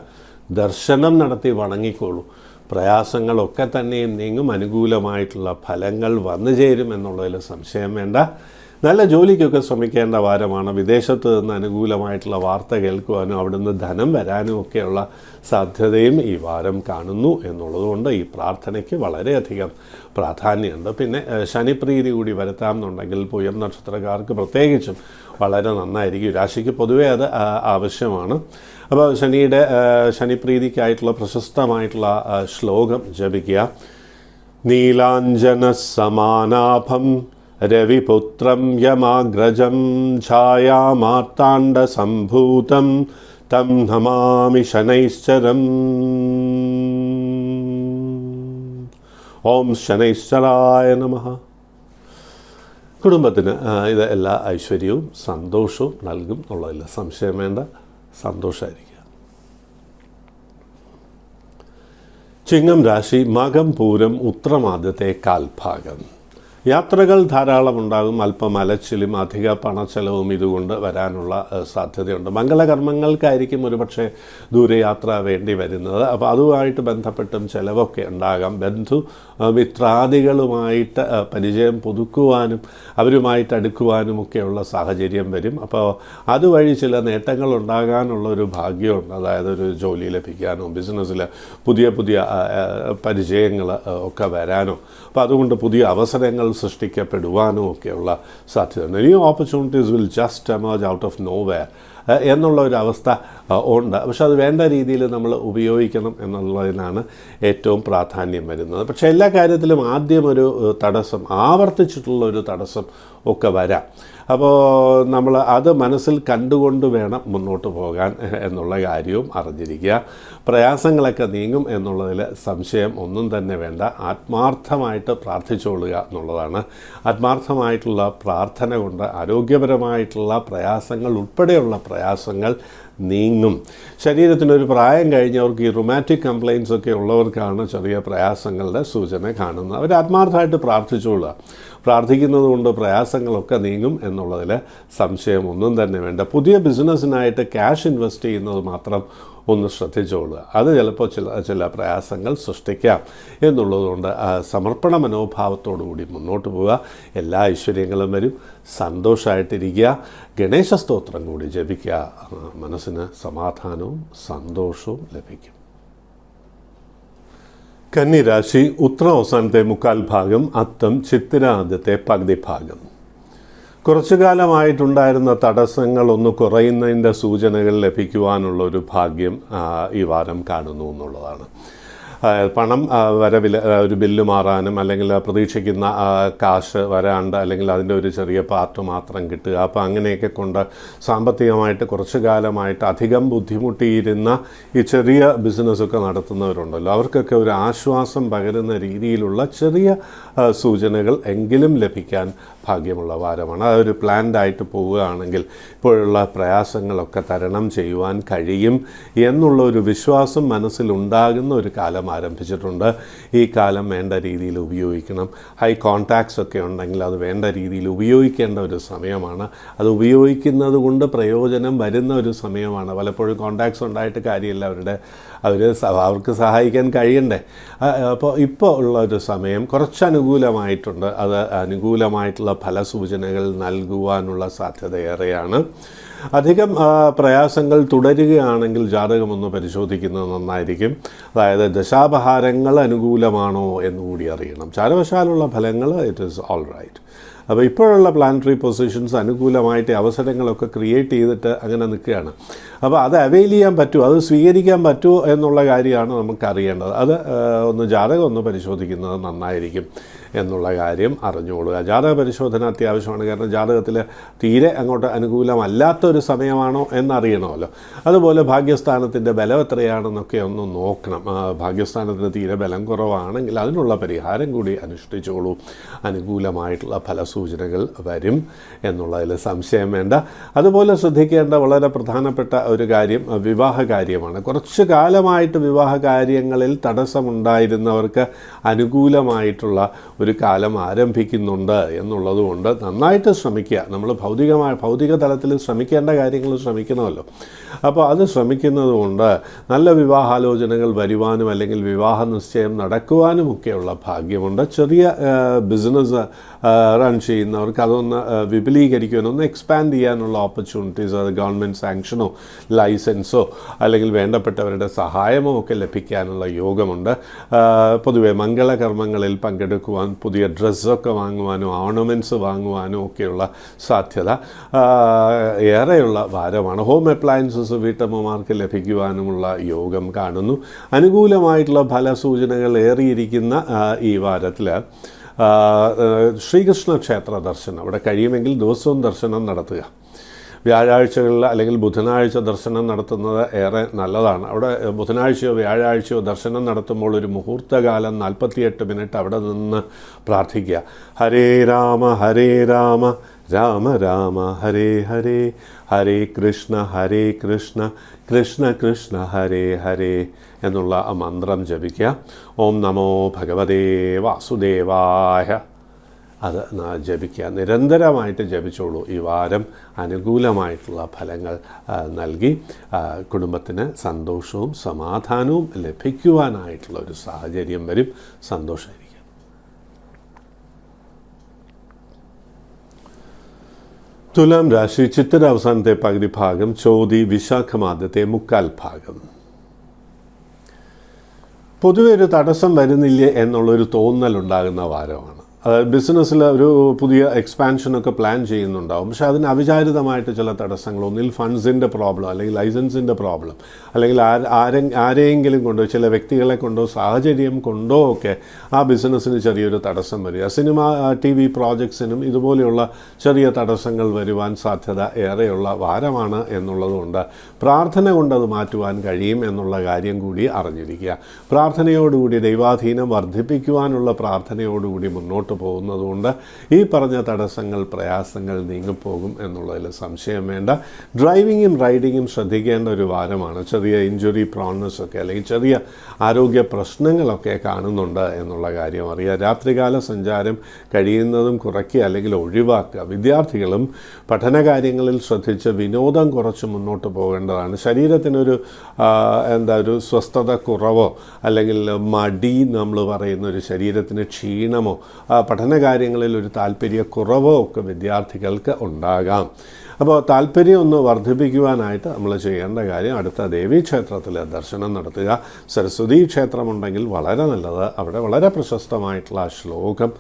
ദർശനം നടത്തി വണങ്ങിക്കോളൂ. പ്രയാസങ്ങളൊക്കെ തന്നെയും നീങ്ങും. അനുകൂലമായിട്ടുള്ള ഫലങ്ങൾ വന്നു ചേരും എന്നുള്ളതിൽ സംശയം വേണ്ട. നല്ല ജോലിക്കൊക്കെ ശ്രമിക്കേണ്ട വാരമാണ്. വിദേശത്ത് നിന്ന് അനുകൂലമായിട്ടുള്ള വാർത്ത കേൾക്കുവാനും അവിടുന്ന് ധനം വരാനും ഒക്കെയുള്ള സാധ്യതയും ഈ വാരം കാണുന്നു എന്നുള്ളതുകൊണ്ട് ഈ പ്രാർത്ഥനയ്ക്ക് വളരെയധികം പ്രാധാന്യമുണ്ട്. പിന്നെ ശനിപ്രീതി കൂടി വരുത്താം എന്നുണ്ടെങ്കിൽ പൂയം നക്ഷത്രക്കാർക്ക് പ്രത്യേകിച്ചും വളരെ നന്നായിരിക്കും. രാശിക്ക് പൊതുവേ അത് ആവശ്യമാണ്. അപ്പോൾ ശനിപ്രീതിക്കായിട്ടുള്ള പ്രശസ്തമായിട്ടുള്ള ശ്ലോകം ജപിക്കുക. നീലാഞ്ജന സമാനാഭം രവിപുത്രം യമാഗ്രജം ഛായാമാർത്താണ്ഡ സംഭൂതം തം നമാമി ശനൈശ്ചരം. ഓം ശനൈശ്ചരായ നമഃ. കുടുംബത്തിന് ഇത് എല്ലാ ഐശ്വര്യവും സന്തോഷവും നൽകും എന്നുള്ളതില്ല സംശയം വേണ്ട. സന്തോഷമായിരിക്കുക. ചിങ്ങം രാശി മകം പൂരം ഉത്രമാദ്യത്തെ കാൽഭാഗം. യാത്രകൾ ധാരാളം ഉണ്ടാകും. അല്പം അലച്ചിലും അധിക പണച്ചെലവും ഇതുകൊണ്ട് വരാനുള്ള സാധ്യതയുണ്ട്. മംഗളകർമ്മങ്ങൾക്കായിരിക്കും ഒരുപക്ഷെ ദൂരയാത്ര വേണ്ടി വരുന്നത്. അപ്പോൾ അതുമായിട്ട് ബന്ധപ്പെട്ടും ചിലവൊക്കെ ഉണ്ടാകാം. മിത്രാദികളുമായിട്ട് പരിചയം പുതുക്കുവാനും അവരുമായിട്ട് അടുക്കുവാനുമൊക്കെയുള്ള സാഹചര്യം വരും. അപ്പോൾ അതുവഴി ചില നേട്ടങ്ങൾ ഉണ്ടാകാനുള്ളൊരു ഭാഗ്യമുണ്ട്. അതായത് ഒരു ജോലി ലഭിക്കാനോ ബിസിനസ്സിൽ പുതിയ പുതിയ പരിചയങ്ങൾ ഒക്കെ വരാനോ, അപ്പോൾ അതുകൊണ്ട് പുതിയ അവസരങ്ങൾ സൃഷ്ടിക്കപ്പെടുവാനും ഒക്കെയുള്ള സാധ്യതയുണ്ട്. New opportunities will just emerge out of nowhere എന്നുള്ള ഒരു അവസ്ഥ ഉണ്ട്. പക്ഷെ അത് വേണ്ട രീതിയിൽ നമ്മൾ ഉപയോഗിക്കണം എന്നുള്ളതിനാണ് ഏറ്റവും പ്രാധാന്യം വരുന്നത്. പക്ഷേ എല്ലാ കാര്യത്തിലും ആദ്യം ഒരു തടസ്സം, ആവർത്തിച്ചിട്ടുള്ള ഒരു തടസ്സം ഒക്കെ വരാം. അപ്പോൾ നമ്മൾ അത് മനസ്സിൽ കണ്ടുകൊണ്ട് വേണം മുന്നോട്ട് പോകാൻ എന്നുള്ള കാര്യവും അറിഞ്ഞിരിക്കുക. പ്രയാസങ്ങളൊക്കെ നീങ്ങും എന്നുള്ളതിൽ സംശയം ഒന്നും തന്നെ വേണ്ട. ആത്മാർത്ഥമായിട്ട് പ്രാർത്ഥിച്ചുകൊള്ളുക എന്നുള്ളതാണ്. ആത്മാർത്ഥമായിട്ടുള്ള പ്രാർത്ഥന കൊണ്ട് ആരോഗ്യപരമായിട്ടുള്ള പ്രയാസങ്ങൾ ഉൾപ്പെടെയുള്ള പ്രയാസങ്ങൾ നീങ്ങും. ശരീരത്തിനൊരു പ്രായം കഴിഞ്ഞവർക്ക് ഈ റുമാറ്റിക് കംപ്ലയിൻസ് ഒക്കെ ഉള്ളവർക്കാണ് ചെറിയ പ്രയാസങ്ങളുടെ സൂചന കാണുന്നത്. അവർ ആത്മാർത്ഥമായിട്ട് പ്രാർത്ഥിച്ചുകൊള്ളുക. പ്രാർത്ഥിക്കുന്നത് കൊണ്ട് പ്രയാസങ്ങളൊക്കെ നീങ്ങും എന്നുള്ളതിൽ സംശയം ഒന്നും തന്നെ വേണ്ട. പുതിയ ബിസിനസ്സിനായിട്ട് ക്യാഷ് ഇൻവെസ്റ്റ് ചെയ്യുന്നത് മാത്രം ഒന്ന് ശ്രദ്ധിച്ചുകൊള്ളുക. അത് ചിലപ്പോൾ ചില പ്രയാസങ്ങൾ സൃഷ്ടിക്കാം എന്നുള്ളതുകൊണ്ട് സമർപ്പണ മനോഭാവത്തോടു കൂടി മുന്നോട്ട് പോവുക. എല്ലാ ഐശ്വര്യങ്ങളും വരും. സന്തോഷമായിട്ടിരിക്കുക. ഗണേശ സ്തോത്രം കൂടി ജപിക്കുക. മനസ്സിന് സമാധാനവും സന്തോഷവും ലഭിക്കും. കന്നിരാശി ഉത്ര അവസാനത്തെ മുക്കാൽ ഭാഗം, അത്തം ചിത്തിര ആദ്യത്തെ പകുതി ഭാഗം. കുറച്ചു കാലമായിട്ടുണ്ടായിരുന്ന തടസ്സങ്ങൾ ഒന്ന് കുറയുന്നതിൻ്റെ സൂചനകൾ ലഭിക്കുവാനുള്ളൊരു ഭാഗ്യം ഈ വാരം കാണുന്നു എന്നുള്ളതാണ്. പണം വരവിൽ ഒരു ബില്ല് മാറാനും അല്ലെങ്കിൽ പ്രതീക്ഷിക്കുന്ന കാശ് വരാണ്ട് അല്ലെങ്കിൽ അതിൻ്റെ ഒരു ചെറിയ പാർട്ട് മാത്രം കിട്ടുക, അപ്പോൾ അങ്ങനെയൊക്കെ കൊണ്ട് സാമ്പത്തികമായിട്ട് കുറച്ചു കാലമായിട്ട് അധികം ബുദ്ധിമുട്ടിയിരുന്ന ഈ ചെറിയ ബിസിനസ്സൊക്കെ നടത്തുന്നവരുണ്ടല്ലോ, അവർക്കൊക്കെ ഒരു ആശ്വാസം പകരുന്ന രീതിയിലുള്ള ചെറിയ സൂചനകൾ എങ്കിലും ലഭിക്കാൻ ഭാഗ്യമുള്ള വാരമാണ്. അതൊരു പ്ലാൻഡായിട്ട് പോവുകയാണെങ്കിൽ ഇപ്പോഴുള്ള പ്രയാസങ്ങളൊക്കെ തരണം ചെയ്യുവാൻ കഴിയും എന്നുള്ള ഒരു വിശ്വാസം മനസ്സിലുണ്ടാകുന്ന ഒരു കാലം ആരംഭിച്ചിട്ടുണ്ട്. ഈ കാലം വേണ്ട രീതിയിൽ ഉപയോഗിക്കണം. ഹൈ കോൺടാക്ട്സ് ഒക്കെ ഉണ്ടെങ്കിൽ അത് വേണ്ട രീതിയിൽ ഉപയോഗിക്കേണ്ട ഒരു സമയമാണ്. അത് ഉപയോഗിക്കുന്നത് കൊണ്ട് പ്രയോജനം വരുന്ന ഒരു സമയമാണ്. പലപ്പോഴും കോൺടാക്ട്സ് ഉണ്ടായിട്ട് കാര്യമില്ല, അവർക്ക് സഹായിക്കാൻ കഴിയണ്ടേ. ഇപ്പോൾ ഉള്ള ഒരു സമയം കുറച്ച് അനുകൂലമായിട്ടുണ്ട്. അത് അനുകൂലമായിട്ടുള്ള ഫലസൂചനകൾ നൽകുവാനുള്ള സാധ്യത ഏറെയാണ്. അധികം പ്രയാസങ്ങൾ തുടരുകയാണെങ്കിൽ ജാതകമൊന്ന് പരിശോധിക്കുന്നത് നന്നായിരിക്കും. അതായത് ദശാപഹാരങ്ങൾ അനുകൂലമാണോ എന്നുകൂടി അറിയണം. ചാരവശാലുള്ള ഫലങ്ങൾ ഇറ്റ് ഈസ് ഓൾ റൈറ്റ്. അപ്പോൾ ഇപ്പോഴുള്ള പ്ലാനറ്ററി പൊസിഷൻസ് അനുകൂലമായിട്ട് അവസരങ്ങളൊക്കെ ക്രിയേറ്റ് ചെയ്തിട്ട് അങ്ങനെ നിൽക്കുകയാണ്. അപ്പോൾ അത് അവെയിൽ ചെയ്യാൻ പറ്റുമോ, അത് സ്വീകരിക്കാൻ പറ്റുമോ എന്നുള്ള കാര്യമാണ് നമുക്കറിയേണ്ടത്. അത് ജാതകം ഒന്ന് പരിശോധിക്കുന്നത് നന്നായിരിക്കും എന്നുള്ള കാര്യം അറിഞ്ഞുകൊള്ളുക. ജാതക പരിശോധന അത്യാവശ്യമാണ്. കാരണം ജാതകത്തിൽ തീരെ അങ്ങോട്ട് അനുകൂലമല്ലാത്തൊരു സമയമാണോ എന്നറിയണമല്ലോ. അതുപോലെ ഭാഗ്യസ്ഥാനത്തിൻ്റെ ബലം എത്രയാണെന്നൊക്കെ ഒന്ന് നോക്കണം. ഭാഗ്യസ്ഥാനത്തിന് തീരെ ബലം കുറവാണെങ്കിൽ അതിനുള്ള പരിഹാരം കൂടി അനുഷ്ഠിച്ചോളൂ. അനുകൂലമായിട്ടുള്ള ഫലസൂചനകൾ വരും എന്നുള്ളതിൽ സംശയം വേണ്ട. അതുപോലെ ശ്രദ്ധിക്കേണ്ട വളരെ പ്രധാനപ്പെട്ട ഒരു കാര്യം വിവാഹ കാര്യമാണ്. കുറച്ച് കാലമായിട്ട് വിവാഹ കാര്യങ്ങളിൽ തടസ്സമുണ്ടായിരുന്നവർക്ക് അനുകൂലമായിട്ടുള്ള ഒരു കാലം ആരംഭിക്കുന്നുണ്ട് എന്നുള്ളതുകൊണ്ട് നന്നായിട്ട് ശ്രമിക്കുക. നമ്മൾ ഭൗതിക തലത്തിൽ ശ്രമിക്കേണ്ട കാര്യങ്ങൾ ശ്രമിക്കണമല്ലോ. അപ്പോൾ അത് ശ്രമിക്കുന്നത് കൊണ്ട് നല്ല വിവാഹാലോചനകൾ വരുവാനും അല്ലെങ്കിൽ വിവാഹ നിശ്ചയം നടക്കുവാനുമൊക്കെയുള്ള ഭാഗ്യമുണ്ട്. ചെറിയ ബിസിനസ് റൺ ചെയ്യുന്നവർക്ക് അതൊന്ന് വിപുലീകരിക്കുവാനോ ഒന്ന് എക്സ്പാൻഡ് ചെയ്യാനുള്ള ഓപ്പർച്യൂണിറ്റീസ്, അത് ഗവൺമെൻറ് സാങ്ഷനോ ലൈസൻസോ അല്ലെങ്കിൽ വേണ്ടപ്പെട്ടവരുടെ സഹായമോ ഒക്കെ ലഭിക്കാനുള്ള യോഗമുണ്ട്. പൊതുവെ മംഗളകർമ്മങ്ങളിൽ പങ്കെടുക്കുവാൻ, പുതിയ ഡ്രസ്സൊക്കെ വാങ്ങുവാനോ ഓർണമെൻറ്റ്സ് വാങ്ങുവാനോ ഒക്കെയുള്ള സാധ്യത ഏറെയുള്ള വാരമാണ്. ഹോം അപ്ലയൻസസ് വീട്ടമ്മമാർക്ക് ലഭിക്കുവാനുമുള്ള യോഗം കാണുന്നു. അനുകൂലമായിട്ടുള്ള ഫലസൂചനകൾ ഏറിയിരിക്കുന്ന ഈ വാരത്തിൽ ശ്രീകൃഷ്ണ ക്ഷേത്ര ദർശനം അവിടെ കഴിയുമെങ്കിൽ ദിവസവും ദർശനം നടത്തുക. വ്യാഴാഴ്ചകളിൽ അല്ലെങ്കിൽ ബുധനാഴ്ച ദർശനം നടത്തുന്നത് ഏറെ നല്ലതാണ്. അവിടെ ബുധനാഴ്ചയോ വ്യാഴാഴ്ചയോ ദർശനം നടത്തുമ്പോൾ ഒരു മുഹൂർത്തകാലം 48 മിനിറ്റ് അവിടെ നിന്ന് പ്രാർത്ഥിക്കുക. ഹരേ രാമ രാമ രാമ ഹരേ ഹരേ, ഹരേ കൃഷ്ണ കൃഷ്ണ കൃഷ്ണ ഹരേ ഹരേ എന്നുള്ള ആ മന്ത്രം ജപിക്കുക. ഓം നമോ ഭഗവതേ വാസുദേവായ അത് ജപിക്കുക. നിരന്തരമായിട്ട് ജപിച്ചോളൂ. ഈ വാരം അനുകൂലമായിട്ടുള്ള ഫലങ്ങൾ നൽകി കുടുംബത്തിന് സന്തോഷവും സമാധാനവും ലഭിക്കുവാനായിട്ടുള്ള ഒരു സാഹചര്യം വരും. സന്തോഷമായിരിക്കും. തുലാം രാശി ചിത്തിര അവസാനത്തെ പകുതി ഭാഗം, ചോതി വിശാഖം ആദ്യത്തെ മുക്കാൽ ഭാഗം. പൊതുവെ ഒരു തടസ്സം വരുന്നില്ലേ എന്നുള്ളൊരു തോന്നലുണ്ടാകുന്ന വാരമാണ്. ബിസിനസ്സിൽ ഒരു പുതിയ എക്സ്പാൻഷനൊക്കെ പ്ലാൻ ചെയ്യുന്നുണ്ടാവും. പക്ഷേ അതിന് അവിചാരിതമായിട്ട് ചില തടസ്സങ്ങൾ, ഒന്നിൽ ഫണ്ട്സിൻ്റെ പ്രോബ്ലം അല്ലെങ്കിൽ ലൈസൻസിൻ്റെ പ്രോബ്ലം അല്ലെങ്കിൽ ആരെയെങ്കിലും കൊണ്ടോ ചില വ്യക്തികളെ കൊണ്ടോ സാഹചര്യം കൊണ്ടോ ഒക്കെ ആ ബിസിനസ്സിന് ചെറിയൊരു തടസ്സം വരിക. സിനിമ TV പ്രോജക്ട്സിനും ഇതുപോലെയുള്ള ചെറിയ തടസ്സങ്ങൾ വരുവാൻ സാധ്യത ഏറെയുള്ള വാരമാണ് എന്നുള്ളതുകൊണ്ട് പ്രാർത്ഥന കൊണ്ടത് മാറ്റുവാൻ കഴിയും എന്നുള്ള കാര്യം കൂടി അറിഞ്ഞിരിക്കുക. പ്രാർത്ഥനയോടുകൂടി ദൈവാധീനം വർദ്ധിപ്പിക്കുവാനുള്ള പ്രാർത്ഥനയോടുകൂടി മുന്നോട്ട് പോകുന്നതുകൊണ്ട് ഈ പറഞ്ഞ തടസ്സങ്ങൾ, പ്രയാസങ്ങൾ നീങ്ങിപ്പോകും എന്നുള്ളതിൽ സംശയം വേണ്ട. ഡ്രൈവിങ്ങും റൈഡിങ്ങും ശ്രദ്ധിക്കേണ്ട ഒരു വാരമാണ്. ചെറിയ ഇഞ്ചുറി പ്രോൺനെസ് ഒക്കെ അല്ലെങ്കിൽ ചെറിയ ആരോഗ്യ പ്രശ്നങ്ങളൊക്കെ കാണുന്നുണ്ട് എന്നുള്ള കാര്യം അറിയുക. രാത്രികാല സഞ്ചാരം കഴിയുന്നതും കുറയ്ക്കുക അല്ലെങ്കിൽ ഒഴിവാക്കുക. വിദ്യാർത്ഥികളും പഠനകാര്യങ്ങളിൽ ശ്രദ്ധിച്ച് വിനോദം കുറച്ച് മുന്നോട്ട് പോകേണ്ടതാണ്. ശരീരത്തിനൊരു ഒരു സ്വസ്ഥത കുറവോ അല്ലെങ്കിൽ മടി നമ്മൾ പറയുന്ന ഒരു ശരീരത്തിന് ക്ഷീണമോ പഠനകാര്യങ്ങളിൽ ഒരു താല്പര്യക്കുറവോ ഒക്കെ വിദ്യാർത്ഥികൾക്ക് ഉണ്ടാകാം. അപ്പോൾ താല്പര്യം ഒന്ന് വർദ്ധിപ്പിക്കുവാനായിട്ട് നമ്മൾ ചെയ്യേണ്ട കാര്യം അടുത്ത ദേവീക്ഷേത്രത്തിൽ ദർശനം നടത്തുക. സരസ്വതി ക്ഷേത്രമുണ്ടെങ്കിൽ വളരെ നല്ലത്. അവിടെ വളരെ പ്രശസ്തമായിട്ടുള്ള ശ്ലോകം